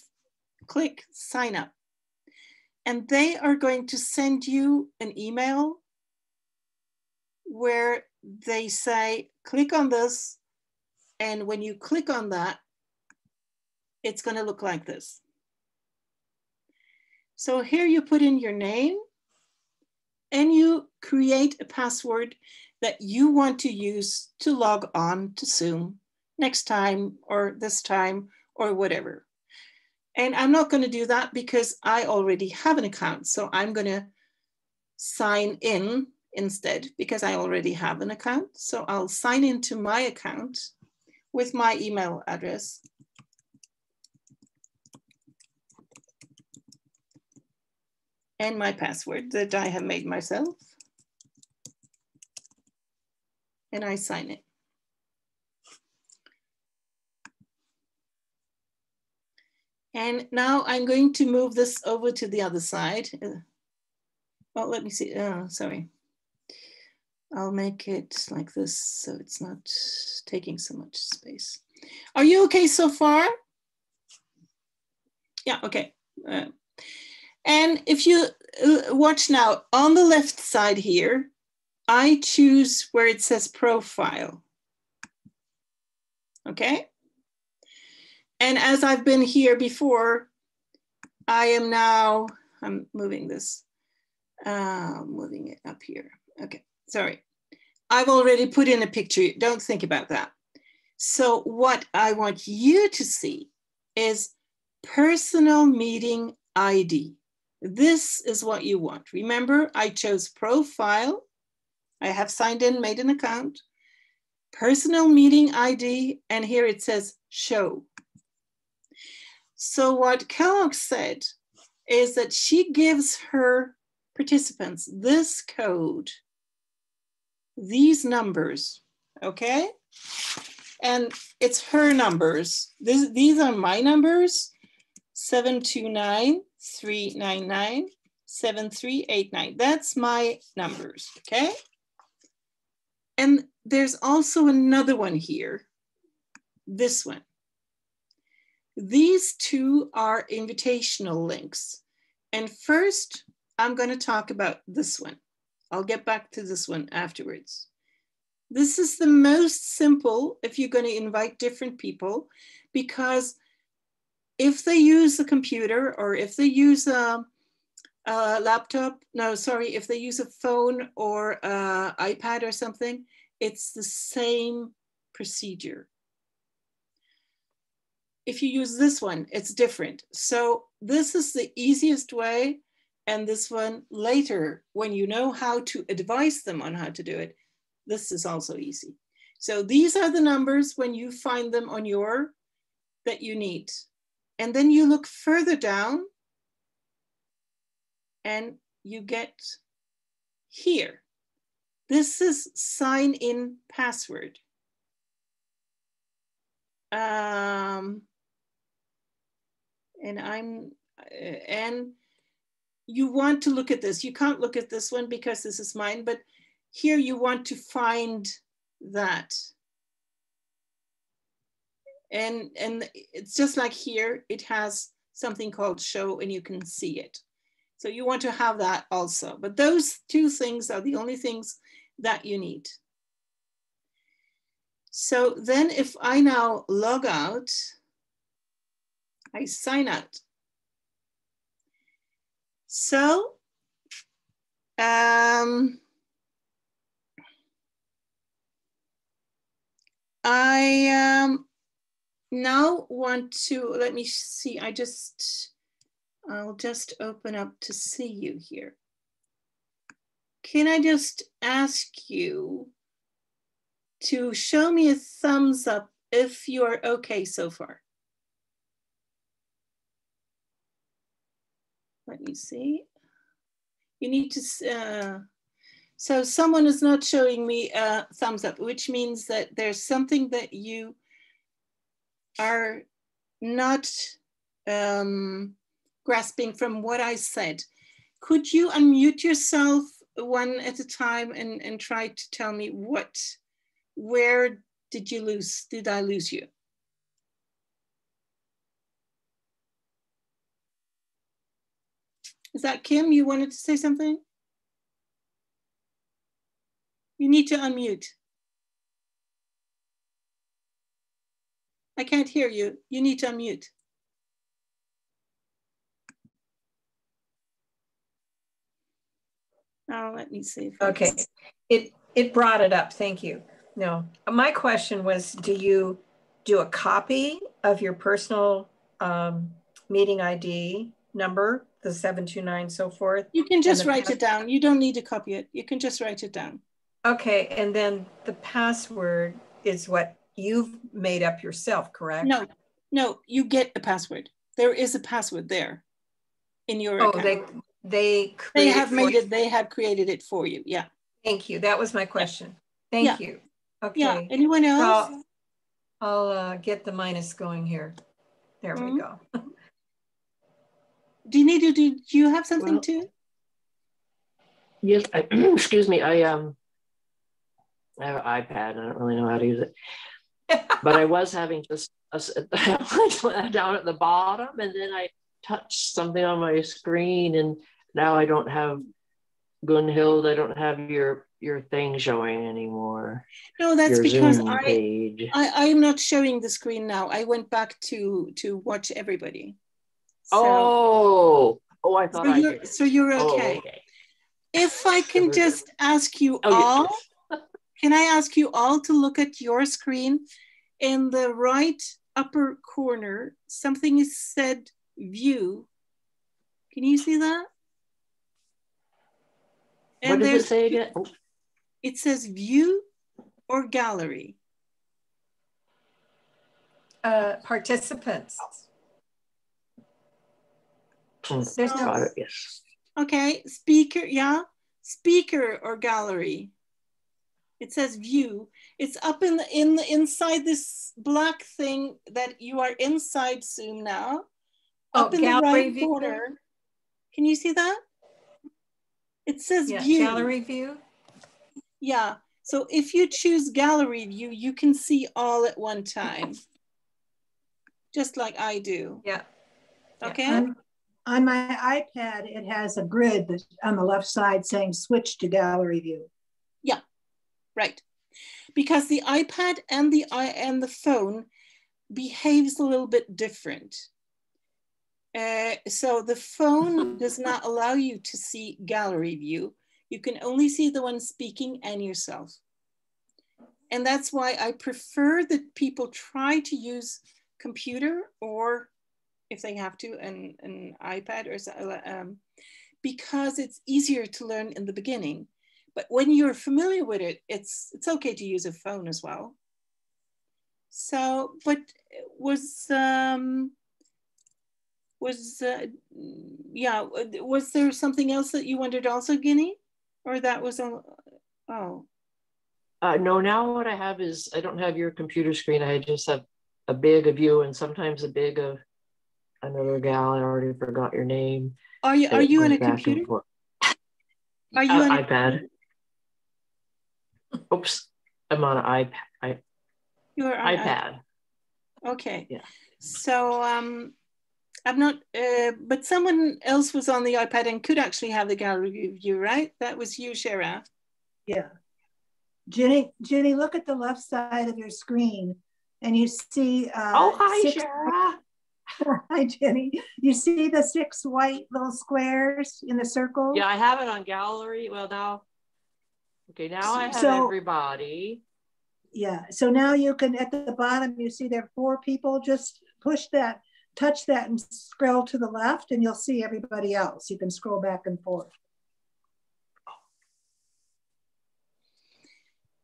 click sign up. And they are going to send you an email where they say, click on this. And when you click on that, it's going to look like this. So here you put in your name and you create a password that you want to use to log on to Zoom next time or this time or whatever. And I'm not going to do that because I already have an account. So I'm going to sign in instead because I already have an account. So I'll sign into my account with my email address. And my password that I have made myself. and I sign it. And now I'm going to move this over to the other side. Oh, let me see. Oh, sorry. I'll make it like this so it's not taking so much space. Are you okay so far? Yeah, okay. And if you watch now, on the left side here, I choose where it says profile. Okay? And as I've been here before, I am now, I'm moving this, moving it up here. Okay, sorry. I've already put in a picture, don't think about that. So what I want you to see is personal meeting ID. This is what you want. Remember, I chose profile. I have signed in, made an account, personal meeting ID, and here it says show. So what Kellogg said is that she gives her participants this code, these numbers, okay? And it's her numbers. These are my numbers, 729-399-7389. That's my numbers, okay? And there's also another one here, this one. These two are invitational links. And first, I'm going to talk about this one. I'll get back to this one afterwards. This is the most simple if you're going to invite different people, because if they use a computer or if they use a laptop, no, sorry, if they use a phone or an iPad or something, it's the same procedure. If you use this one, it's different. So this is the easiest way. And this one later, when you know how to advise them on how to do it, this is also easy. So these are the numbers when you find them on your, that you need. And then you look further down and you get here. This is sign in password. And you want to look at this. You can't look at this one because this is mine, but here you want to find that. And it's just like here, it has something called show and you can see it. So you want to have that also. But those two things are the only things that you need. So then if I now log out, I sign out. So I now want to, let me see, I'll just open up to see you here. Can I just ask you to show me a thumbs up if you are okay so far? Let me see. You need to, so someone is not showing me a thumbs up, which means that there's something that you are not grasping from what I said. Could you unmute yourself one at a time and try to tell me where did I lose you? Is that Kim? You wanted to say something? You need to unmute. I can't hear you. You need to unmute. Oh, let me see. Okay, it brought it up. Thank you. No, my question was, do you do a copy of your personal meeting ID number, the 729, so forth? You can just write it down. You don't need to copy it. You can just write it down. Okay, and then the password is what you've made up yourself, correct? No, you get a password. There is a password there in your account. They have made it. They have created it for you. Yeah. Thank you. That was my question. Thank you. Okay. Yeah, anyone else? So I'll get the minus going here. There we go. Do you have something too? Yes, excuse me. I have an iPad. I don't really know how to use it. But I was having just down at the bottom, and then I touched something on my screen, and now I don't have Gunnhild. I don't have your thing showing anymore. No, that's your because Zoom page. I'm not showing the screen now. I went back to watch everybody. So, I thought I did. So you're okay. Oh, okay. If I can just ask you all, can I ask you all to look at your screen? In the right upper corner, something is said view. Can you see that? And what does it say again? It says view or gallery. Participants. There's no. Yes. Okay, speaker, yeah. Speaker or gallery. It says view. It's up in the inside this black thing that you are inside Zoom now. Up in the right corner. Can you see that? It says view. Gallery view. Yeah. So if you choose gallery view, you can see all at one time. Just like I do. Yeah. Okay. On my iPad, it has a grid on the left side saying switch to gallery view. Yeah. Right, because the iPad and the phone behaves a little bit different. So the phone does not allow you to see gallery view. You can only see the one speaking and yourself. And that's why I prefer that people try to use computer, or if they have to, an iPad, or because it's easier to learn in the beginning. But when you're familiar with it, it's okay to use a phone as well. So, but was there something else that you wondered also, Guinea? Or that was all, oh. No, now what I have is, I don't have your computer screen. I just have a big of you and sometimes a big of another gal. I already forgot your name. Are you on a computer? Are you on iPad? Oops, I'm on an iPad. You're on iPad. Okay. Yeah. So I'm not, but someone else was on the iPad and could actually have the gallery view, right? That was you, Shara. Yeah. Jenny, look at the left side of your screen and you see hi, Shara. Hi, Jenny. You see the 6 white little squares in the circle? Yeah, I have it on gallery. Well, now, okay, now I have everybody. Yeah, so now you can, at the bottom, you see there are 4 people. Just push that, touch that and scroll to the left and you'll see everybody else. You can scroll back and forth.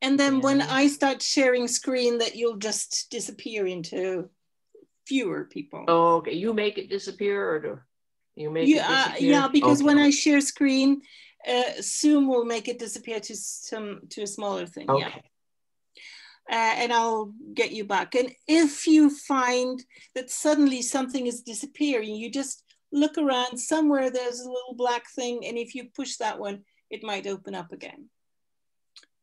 And then when I start sharing screen, that you'll just disappear into fewer people. Oh, okay. You make it disappear, or do you make it disappear? Yeah, because when I share screen, Zoom will make it disappear to a smaller thing. Okay. Yeah. And I'll get you back. And if you find that suddenly something is disappearing, you just look around somewhere. There's a little black thing, and if you push that one, it might open up again.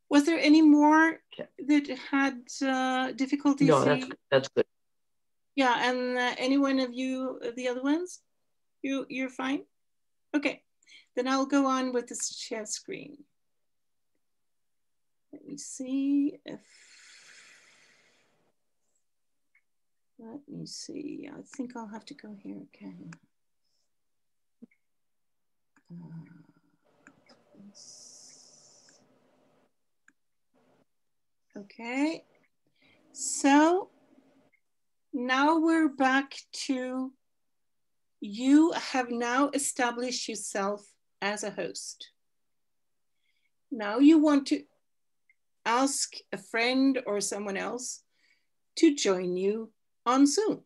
Was there any more that had difficulties? No, that's good. Yeah, and any one of you, the other ones, you're fine? Okay, then I'll go on with this share screen. Let me see if, let me see, I think I'll have to go here again. Okay, so now we're back to, you have now established yourself as a host. Now you want to ask a friend or someone else to join you on Zoom.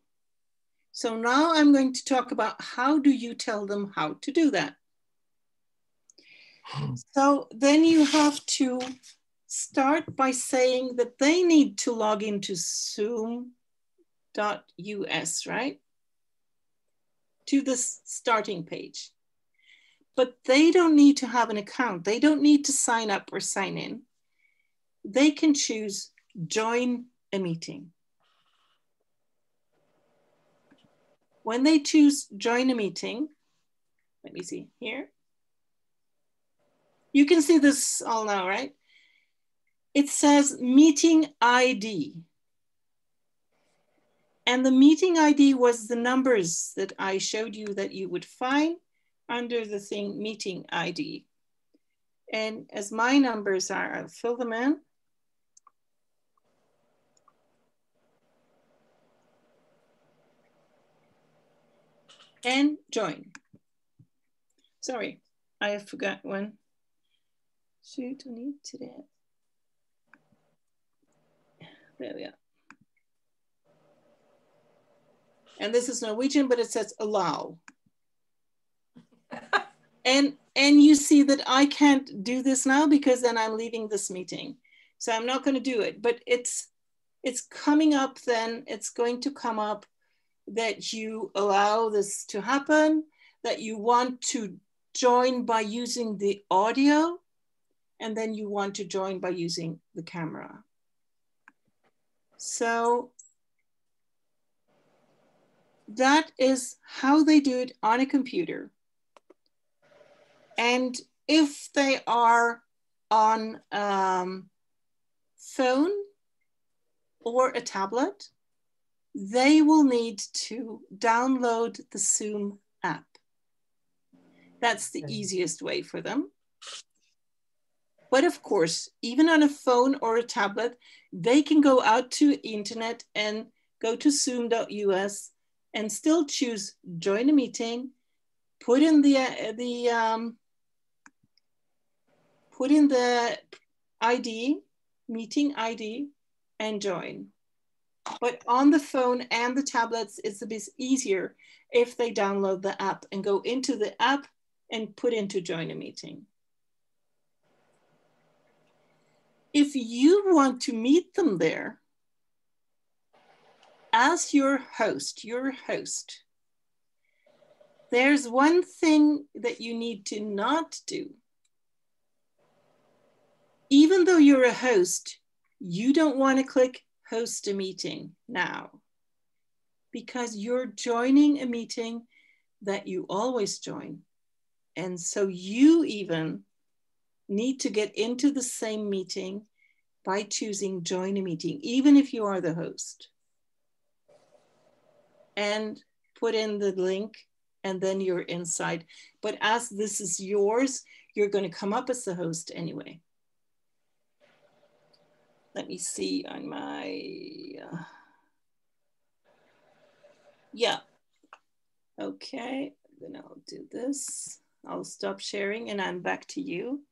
So now I'm going to talk about how do you tell them how to do that. So then you have to start by saying that they need to log into zoom.us, right? To this starting page. But they don't need to have an account. They don't need to sign up or sign in. They can choose join a meeting. When they choose join a meeting, let me see here. You can see this all now, right? It says meeting ID. And the meeting ID was the numbers that I showed you that you would find under the thing meeting ID. And as my numbers are, I'll fill them in. And join. Sorry, I forgot one. Shoot, we need today. There we are. And this is Norwegian, but it says allow. and you see that I can't do this now because then I'm leaving this meeting. So I'm not going to do it, but it's coming up then. It's going to come up that you allow this to happen, that you want to join by using the audio, and then you want to join by using the camera. So that is how they do it on a computer. And if they are on phone or a tablet, they will need to download the Zoom app. That's the easiest way for them. But of course, even on a phone or a tablet, they can go out to the internet and go to zoom.us and still choose join a meeting, put in the ID, meeting ID, and join. But on the phone and the tablets, it's a bit easier if they download the app and go into the app and put into join a meeting. If you want to meet them there, as your host, there's one thing that you need to not do. Even though you're a host, you don't want to click host a meeting now, because you're joining a meeting that you always join. And so you even need to get into the same meeting by choosing join a meeting, even if you are the host. And put in the link, and then you're inside. But as this is yours, you're going to come up as the host anyway. Let me see on my, yeah. Okay, then I'll do this. I'll stop sharing and I'm back to you.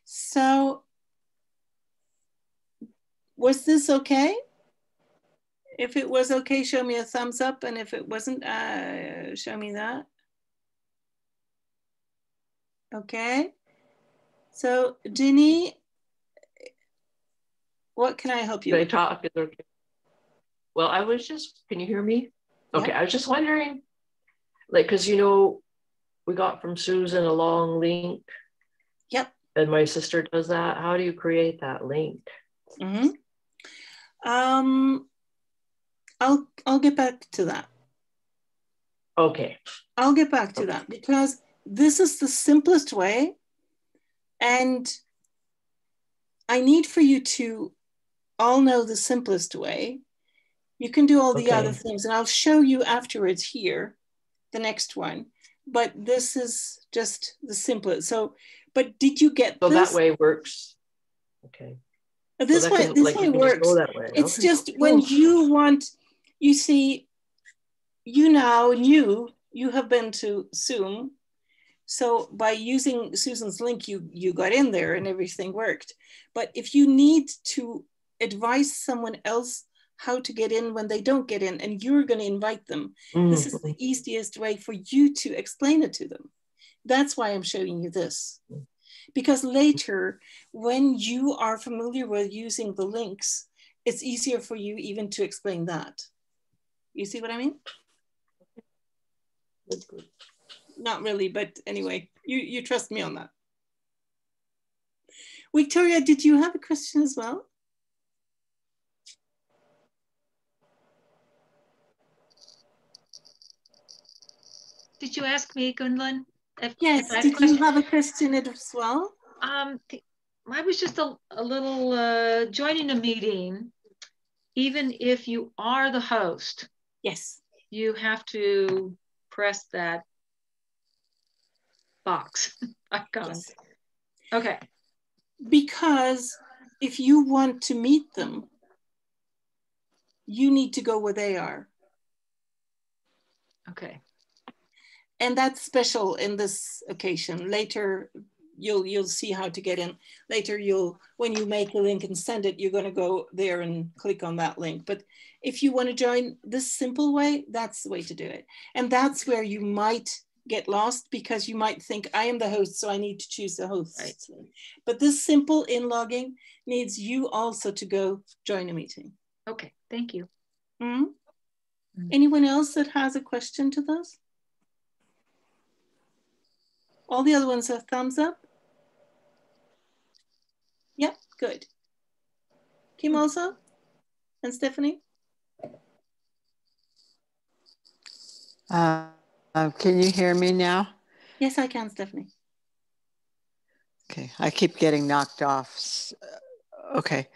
So, was this okay? If it was okay, show me a thumbs up. And if it wasn't, show me that. Okay. So, Ginny, what can I help you with? Can I talk? Is it okay? Well, I was just, can you hear me? Okay, yeah. I was just wondering, like, because, you know, we got from Susan a long link. Yep. And my sister does that. How do you create that link? Mm-hmm. I'll get back to that. Okay. I'll get back to that because this is the simplest way. And I need for you to all know the simplest way. You can do all the other things, and I'll show you afterwards here, the next one. But this is just the simplest. So, but did you get this? So that way works. Okay. This so way, this way works. It's just when you want, you see, you now knew you have been to Zoom. So by using Susan's link, you got in there and everything worked. But if you need to advise someone else how to get in when they don't get in and you're going to invite them, this is the easiest way for you to explain it to them. That's why I'm showing you this. because later, when you are familiar with using the links, it's easier for you even to explain that. You see what I mean? Not really, but anyway, you trust me on that. Victoria, did you have a question as well? Did you ask me, Gunnhild? Yes, did you have a question as well? I was just a little joining a meeting. Even if you are the host, yes, you have to press that box icon. Yes. Okay. Because if you want to meet them, you need to go where they are. Okay. And that's special in this occasion. Later, you'll see how to get in. Later, when you make a link and send it, you're going to go there and click on that link. But if you want to join this simple way, that's the way to do it. And that's where you might get lost, because you might think, I am the host, so I need to choose the host. Right. But this simple in-logging needs you also to go join a meeting. Okay, thank you. Mm-hmm. Mm-hmm. Anyone else that has a question to this? All the other ones have thumbs up? Yep, good. Kim also? And Stephanie? Can you hear me now? Yes, I can, Stephanie. Okay, I keep getting knocked off. Okay,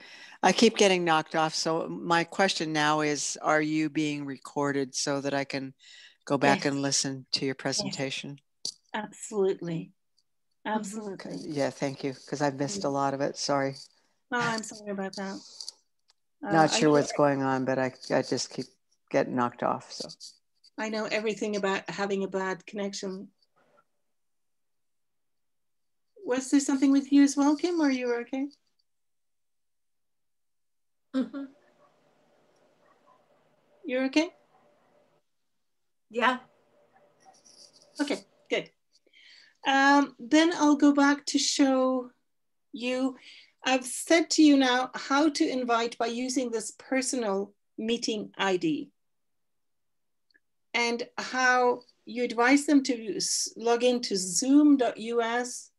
I keep getting knocked off. So my question now is, are you being recorded so that I can go back and listen to your presentation? Yes. Absolutely. Absolutely. Okay. Yeah, thank you, because I've missed a lot of it. Sorry. Oh, I'm sorry about that. Not sure what's going on, but I just keep getting knocked off. So I know everything about having a bad connection. Was there something with you as well, Kim, or you were okay? Mm-hmm. You're okay? Yeah. Okay, good. Then I'll go back to show you. I've said to you now how to invite by using this personal meeting ID, and how you advise them to log into zoom.us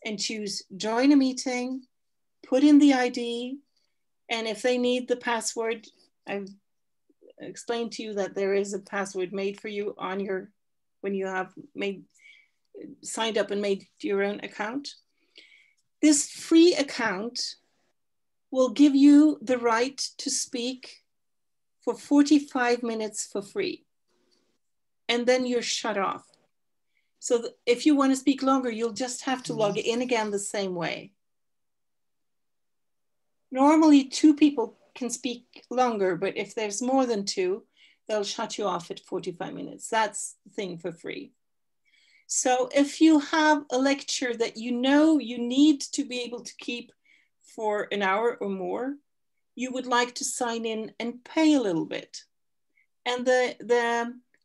and choose join a meeting, put in the ID, and if they need the password, I've explained to you that there is a password made for you on your, when you have signed up and made your own account. This free account will give you the right to speak for 45 minutes for free. And then you're shut off. So if you want to speak longer, you'll just have to log in again the same way. Normally 2 people can speak longer, but if there's more than 2, they'll shut you off at 45 minutes. That's the thing for free. So if you have a lecture that you know you need to be able to keep for an hour or more, you would like to sign in and pay a little bit. And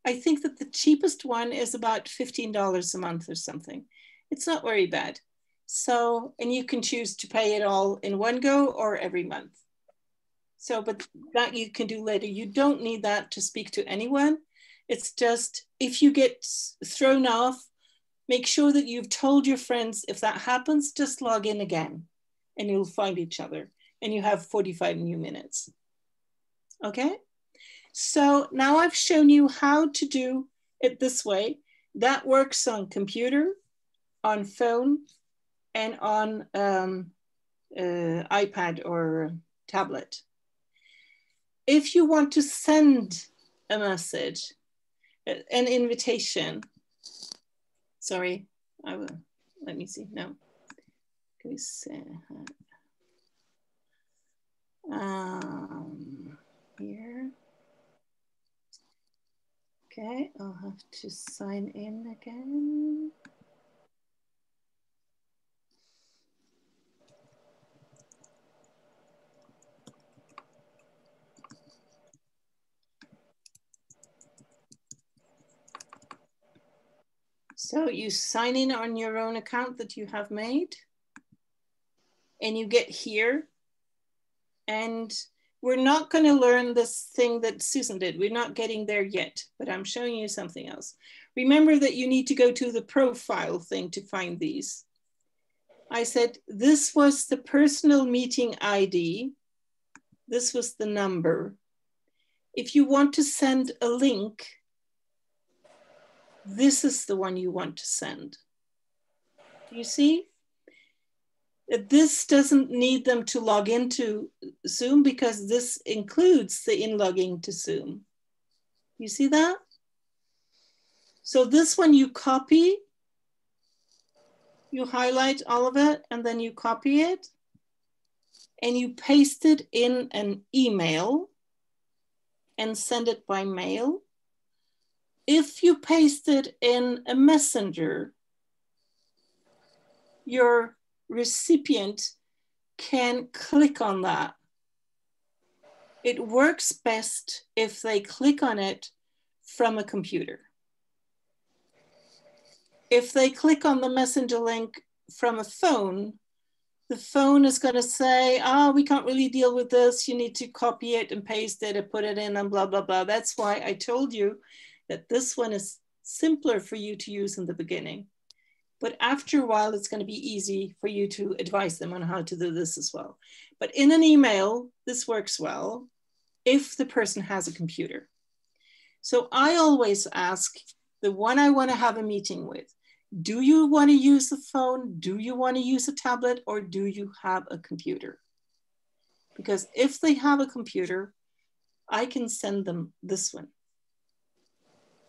I think that the cheapest one is about $15 a month or something. It's not very bad. So, and you can choose to pay it all in one go or every month. So, but that you can do later. You don't need that to speak to anyone. It's just, if you get thrown off, make sure that you've told your friends. If that happens, just log in again and you'll find each other and you have 45 new minutes. Okay? So now I've shown you how to do it this way. That works on computer, on phone, and on iPad or tablet. If you want to send a message, an invitation, sorry, I will, let me see, no. Can we say, here. Okay, I'll have to sign in again. So you sign in on your own account that you have made. and you get here, and we're not going to learn this thing that Susan did. We're not getting there yet, but I'm showing you something else. Remember that you need to go to the profile thing to find these. I said, this was the personal meeting ID. This was the number. If you want to send a link, this is the one you want to send. Do you see? This doesn't need them to log into Zoom because this includes the in-logging to Zoom. You see that? So this one you copy, you highlight all of it, and then you copy it, and you paste it in an email and send it by mail. If you paste it in a messenger, your recipient can click on that. It works best if they click on it from a computer. If they click on the messenger link from a phone, the phone is going to say, oh, we can't really deal with this. You need to copy it and paste it and put it in and blah, blah, blah. That's why I told you that this one is simpler for you to use in the beginning. But after a while, it's going to be easy for you to advise them on how to do this as well. But in an email, this works well if the person has a computer. So I always ask the one I want to have a meeting with, do you want to use the phone? Do you want to use a tablet, or do you have a computer? Because if they have a computer, I can send them this one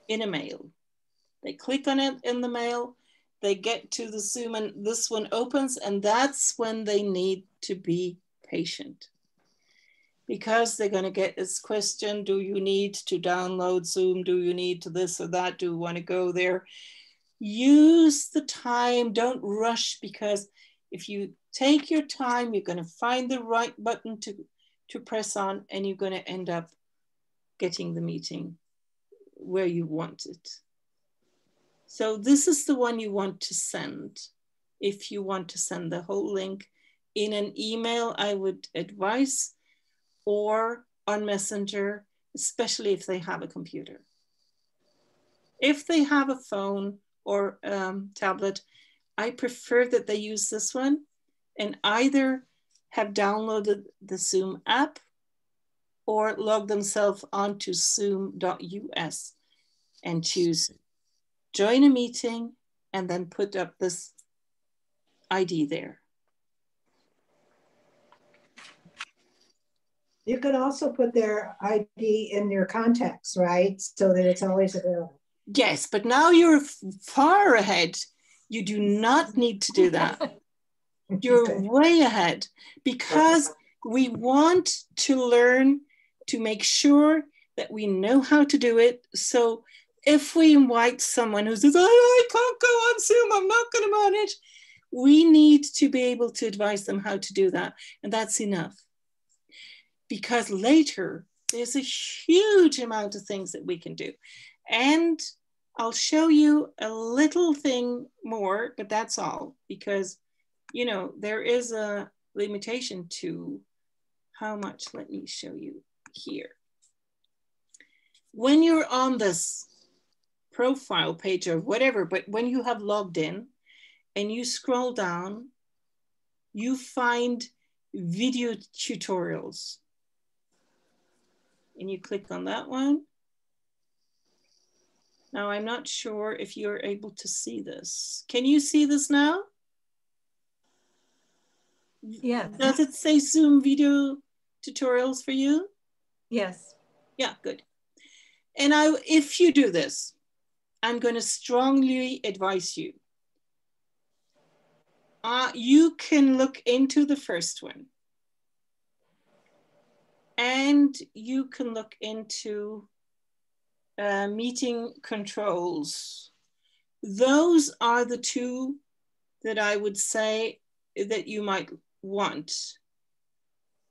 in a mail. They click on it in the mail, they get to the Zoom and this one opens, and that's when they need to be patient. Because they're going to get this question, do you need to download Zoom? Do you need to this or that? Do you want to go there? Use the time, don't rush, because if you take your time, you're going to find the right button to press on, and you're going to end up getting the meeting where you want it. So this is the one you want to send. If you want to send the whole link in an email, I would advise, or on Messenger, especially if they have a computer. If they have a phone or tablet, I prefer that they use this one and either have downloaded the Zoom app or log themselves onto zoom.us and choose join a meeting and then put up this ID there. You could also put their ID in your contacts, right? So that it's always available. Yes, but now you're far ahead. You do not need to do that. You're way ahead, because we want to learn to make sure that we know how to do it. So if we invite someone who says, oh, I can't go on Zoom, I'm not going to manage, we need to be able to advise them how to do that. And that's enough. Because later, there's a huge amount of things that we can do. And I'll show you a little thing more, but that's all, because, you know, there is a limitation to how much. Let me show you here. When you're on this profile page or whatever, but when you have logged in and you scroll down, you find video tutorials. And you click on that one. Now, I'm not sure if you're able to see this. Can you see this now? Yes. Does it say Zoom video tutorials for you? Yes. Yeah, good. And if you do this, I'm going to strongly advise you. You can look into the first one. And you can look into meeting controls. Those are the two that I would say that you might want.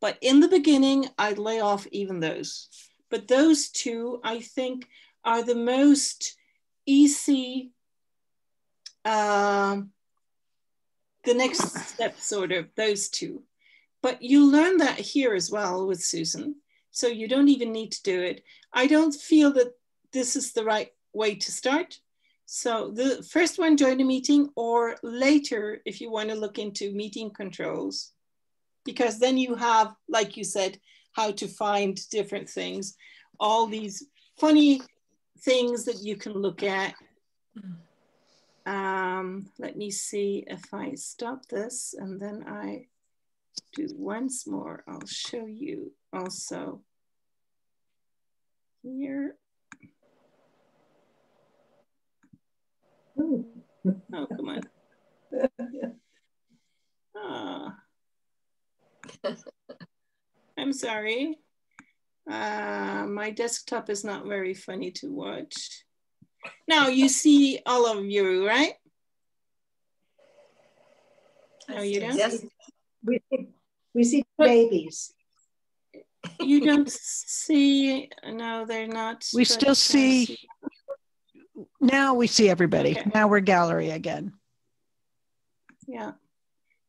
But in the beginning, I'd lay off even those. But those two, I think, are the most easy. They're the next step, sort of, those two. But you learn that here as well with Susan. So you don't even need to do it. I don't feel that this is the right way to start. So the first one, join a meeting, or later, if you want to look into meeting controls, because then you have, like you said, how to find different things, all these funny things that you can look at. Let me see if I stop this and then I do once more. I'll show you also here. Oh, come on. I'm sorry. My desktop is not very funny to watch. Now you see all of you, right? No, you don't? Yes. We see babies. You don't see, no, they're not. We still see, now we see everybody. Okay. Now we're gallery again. Yeah,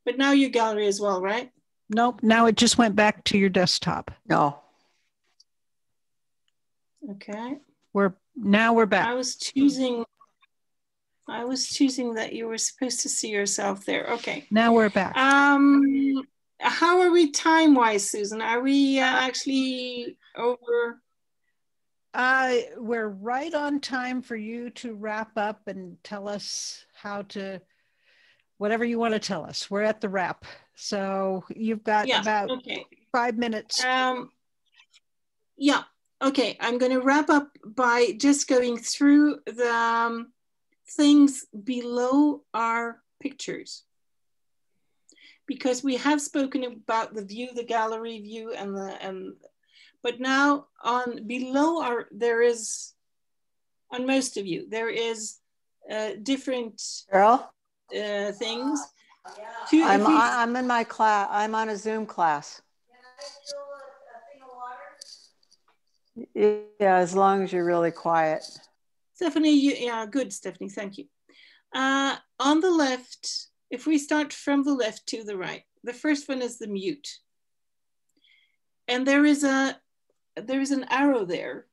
but now you're gallery as well, right? Nope, now it just went back to your desktop. No. Okay. Now we're back. I was choosing that you were supposed to see yourself there. Okay. Now we're back. How are we time-wise, Susan? Are we actually over? We're right on time for you to wrap up and tell us how to, whatever you want to tell us. We're at the wrap. So you've got about 5 minutes. Yeah. Okay. I'm going to wrap up by just going through the things below our pictures, because we have spoken about the view, the gallery view, but now below there is, on most of you, there is different things. I'm in my class. I'm on a Zoom class. Can I fill a thing of water? Yeah, as long as you're really quiet. Stephanie, yeah, good, Stephanie, thank you. On the left, if we start from the left to the right, the first one is the mute. And there is an arrow there.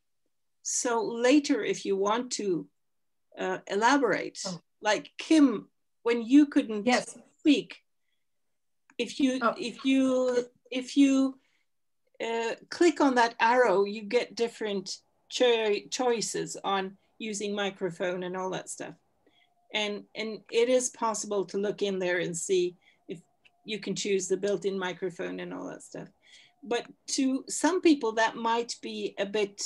So later, if you want to elaborate, like Kim, when you couldn't speak, if you click on that arrow, you get different choices on using microphone and all that stuff. And it is possible to look in there and see if you can choose the built-in microphone and all that stuff. But to some people, that might be a bit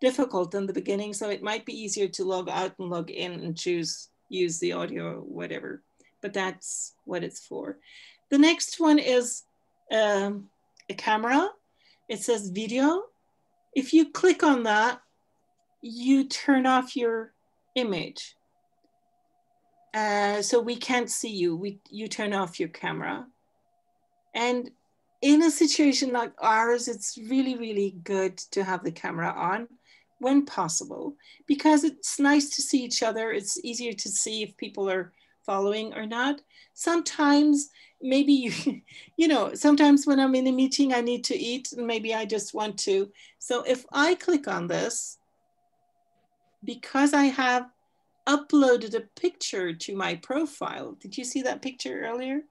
difficult in the beginning. So it might be easier to log out and log in and use the audio or whatever. But that's what it's for. The next one is a camera. It says video. If you click on that, you turn off your image. So we can't see you. You turn off your camera. And in a situation like ours, it's really, really good to have the camera on when possible, because it's nice to see each other. It's easier to see if people are following or not. Sometimes maybe sometimes when I'm in a meeting, I need to eat and maybe I just want to. So if I click on this, because I have uploaded a picture to my profile. Did you see that picture earlier?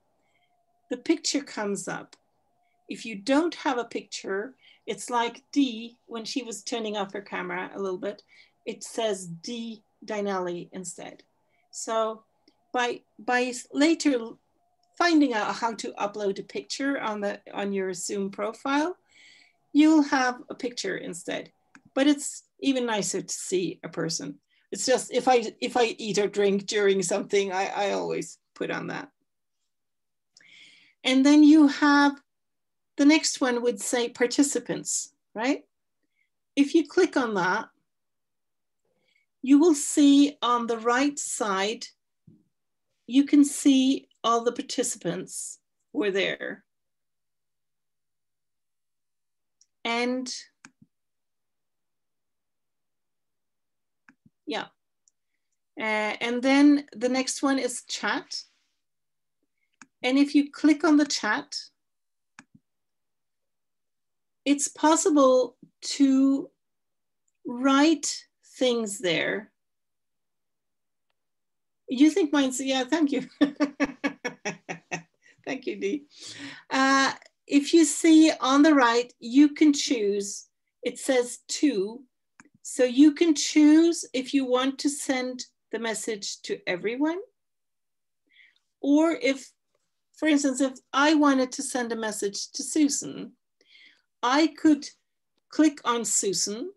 The picture comes up. If you don't have a picture, it's like Dee, when she was turning off her camera a little bit, it says Dee Dinelli instead. So by later finding out how to upload a picture on your Zoom profile, you'll have a picture instead. But it's even nicer to see a person. It's just if I eat or drink during something, I always put on that. And then you have, the next one would say participants, right? If you click on that, you will see on the right side, you can see all the participants were there. And yeah. And then the next one is chat. And if you click on the chat, it's possible to write things there. You think mine's, yeah, thank you. Thank you, Dee. If you see on the right, you can choose, it says to, so you can choose if you want to send the message to everyone, or if, for instance, if I wanted to send a message to Susan, I could click on Susan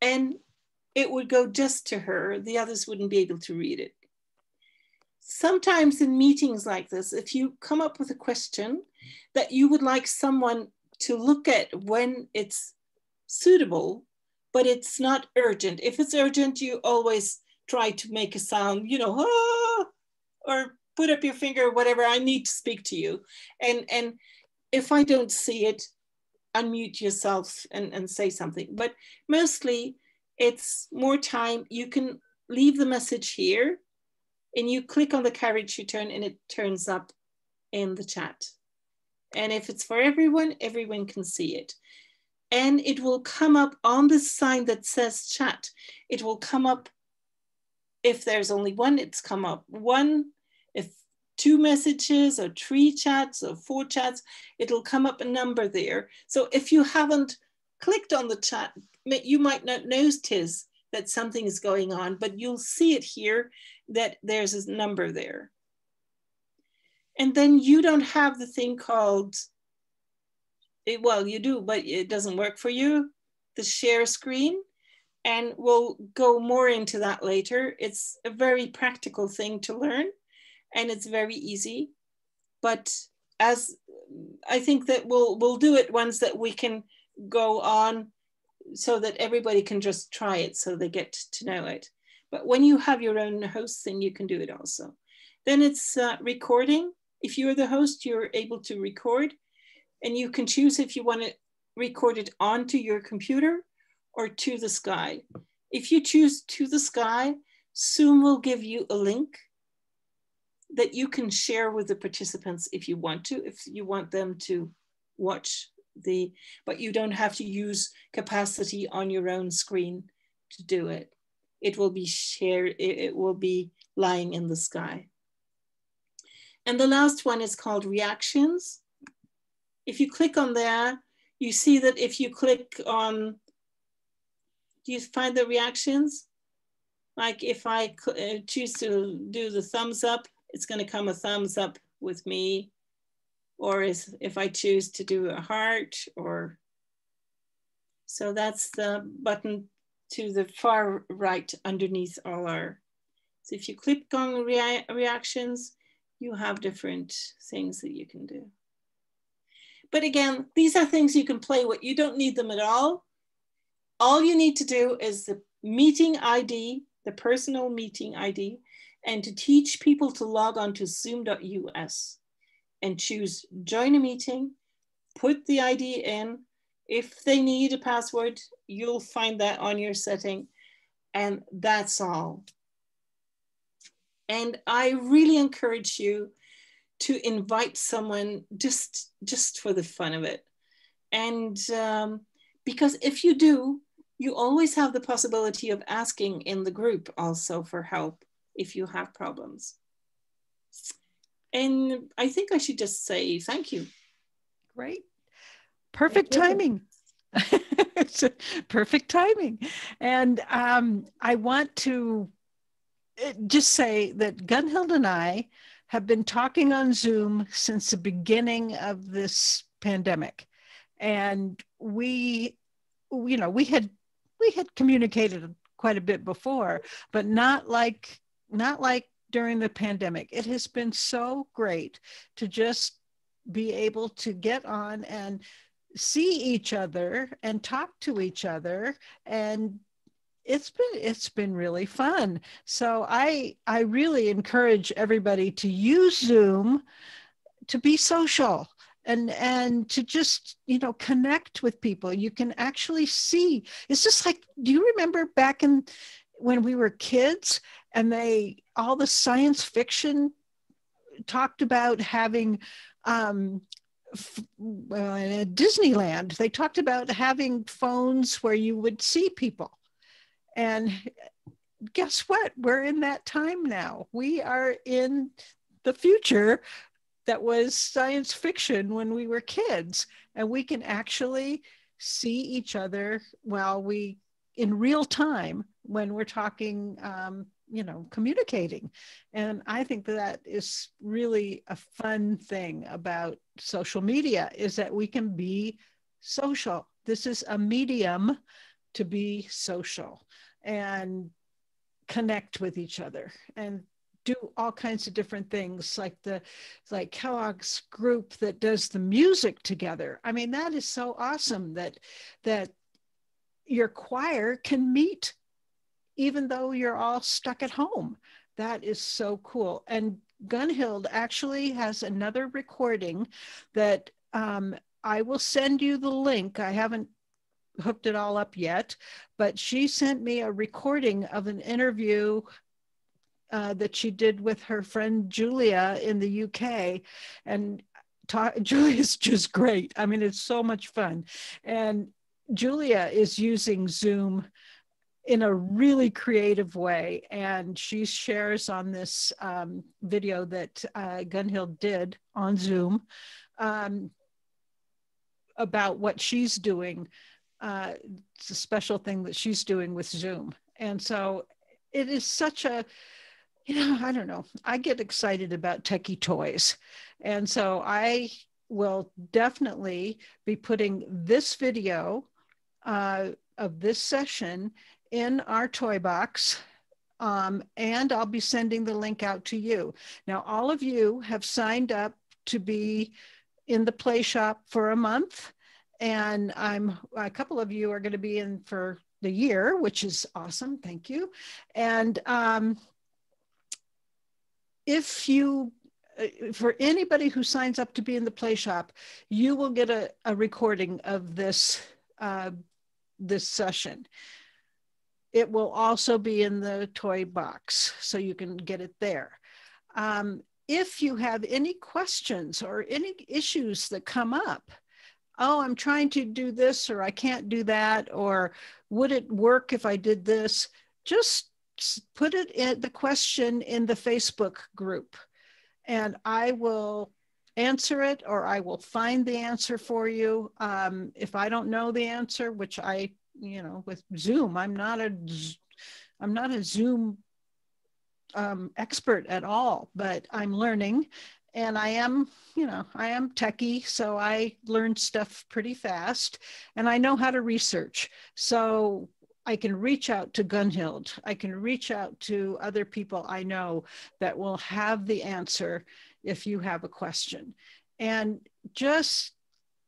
and it would go just to her. The others wouldn't be able to read it. Sometimes in meetings like this, if you come up with a question that you would like someone to look at when it's suitable, but it's not urgent. If it's urgent, you always try to make a sound, you know, ah, or put up your finger, whatever, I need to speak to you. And if I don't see it, unmute yourself and say something. But mostly it's more time. You can leave the message here and you click on the carriage return and it turns up in the chat. And if it's for everyone, everyone can see it. And it will come up on the sign that says chat. It will come up, if there's only one, it's come up one. If 2 messages or 3 chats or 4 chats, it'll come up a number there. So if you haven't clicked on the chat, you might not notice that something is going on, but you'll see it here that there's a number there. And then you don't have the thing called, well, you do, but it doesn't work for you, the share screen. And we'll go more into that later. It's a very practical thing to learn and it's very easy. But as I think that we'll do it once that we can go on so that everybody can just try it so they get to know it. But when you have your own host thing, you can do it also. Then it's recording. If you're the host, you're able to record and you can choose if you want to record it onto your computer or to the sky. If you choose to the sky, Zoom will give you a link that you can share with the participants if you want to, if you want them to watch but you don't have to use capacity on your own screen to do it. It will be shared, it will be lying in the sky. And the last one is called reactions. If you click on there, you see that if you click on, do you find the reactions? Like if I choose to do the thumbs up, it's going to come a thumbs up with me. Or if I choose to do a heart, or so that's the button to the far right underneath all our. So if you click on reactions, you have different things that you can do. But again, these are things you can play with. You don't need them at all. All you need to do is the meeting ID, the personal meeting ID, and to teach people to log on to zoom.us. And choose join a meeting, put the ID in. If they need a password, you'll find that on your setting, and that's all. And I really encourage you to invite someone just for the fun of it. And because if you do, you always have the possibility of asking in the group also for help if you have problems. And I think I should just say thank you. Great. Perfect timing. It's perfect timing. And I want to just say that Gunnhild and I have been talking on Zoom since the beginning of this pandemic. And we had communicated quite a bit before, but not like during the pandemic. It has been so great to just be able to get on and see each other and talk to each other, and it's been really fun. So I really encourage everybody to use Zoom to be social and to just, connect with people. You can actually see. It's just like, do you remember back when we were kids and all the science fiction talked about having, well, in Disneyland, they talked about having phones where you would see people. And guess what? We're in that time now. We are in the future that was science fiction when we were kids, and we can actually see each other in real time when we're talking, communicating. And I think that is really a fun thing about social media, is that we can be social. This is a medium to be social and connect with each other and do all kinds of different things, like Kellogg's group that does the music together. I mean, that is so awesome that your choir can meet even though you're all stuck at home. That is so cool. And Gunnhild actually has another recording that I will send you the link. I haven't hooked it all up yet, but she sent me a recording of an interview that she did with her friend Julia in the UK. And Julia's just great. I mean, it's so much fun. And Julia is using Zoom in a really creative way. And she shares on this video that Gunnhild did on Zoom about what she's doing. It's a special thing that she's doing with Zoom. And so it is such a, I don't know, I get excited about techie toys. And so I will definitely be putting this video of this session in our toy box, and I'll be sending the link out to you. Now, all of you have signed up to be in the Play Shop for a month, and a couple of you are going to be in for the year, which is awesome. Thank you. And for anybody who signs up to be in the Play Shop, you will get a recording of this session. It will also be in the toy box, so you can get it there. If you have any questions or any issues that come up, I'm trying to do this, or I can't do that, or would it work if I did this? Just put the question in the Facebook group, and I will answer it, or I will find the answer for you. If I don't know the answer, which with Zoom, I'm not a Zoom expert at all, but I'm learning, and I am techie, so I learn stuff pretty fast, and I know how to research. So I can reach out to Gunnhild. I can reach out to other people I know that will have the answer if you have a question. And just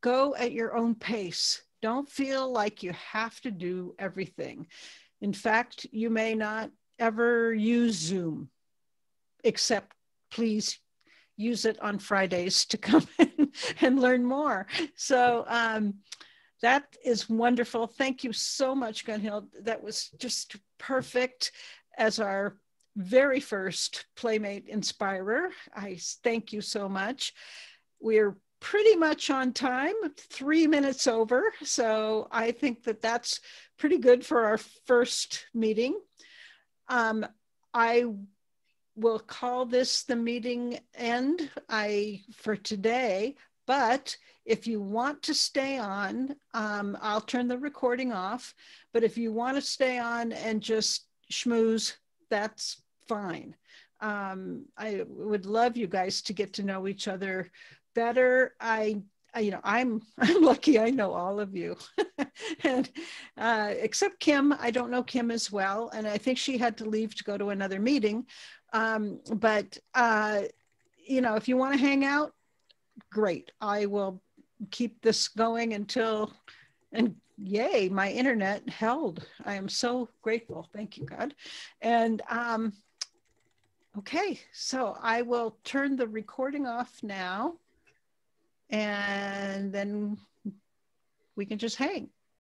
go at your own pace. Don't feel like you have to do everything. In fact, you may not ever use Zoom, except please use it on Fridays to come in and learn more. So that is wonderful. Thank you so much, Gunnhild. That was just perfect as our very first Playmate Inspirer. I thank you so much. We're pretty much on time, 3 minutes over. So I think that that's pretty good for our first meeting. I will call this the meeting end for today, but if you want to stay on, I'll turn the recording off, but if you want to stay on and just schmooze, that's fine. I would love you guys to get to know each other better. I'm lucky I know all of you, and except Kim. I don't know Kim as well, and I think she had to leave to go to another meeting. But if you want to hang out, great. I will keep this going and yay, my internet held. I am so grateful. Thank you, God. And okay, so I will turn the recording off now, and then we can just hang.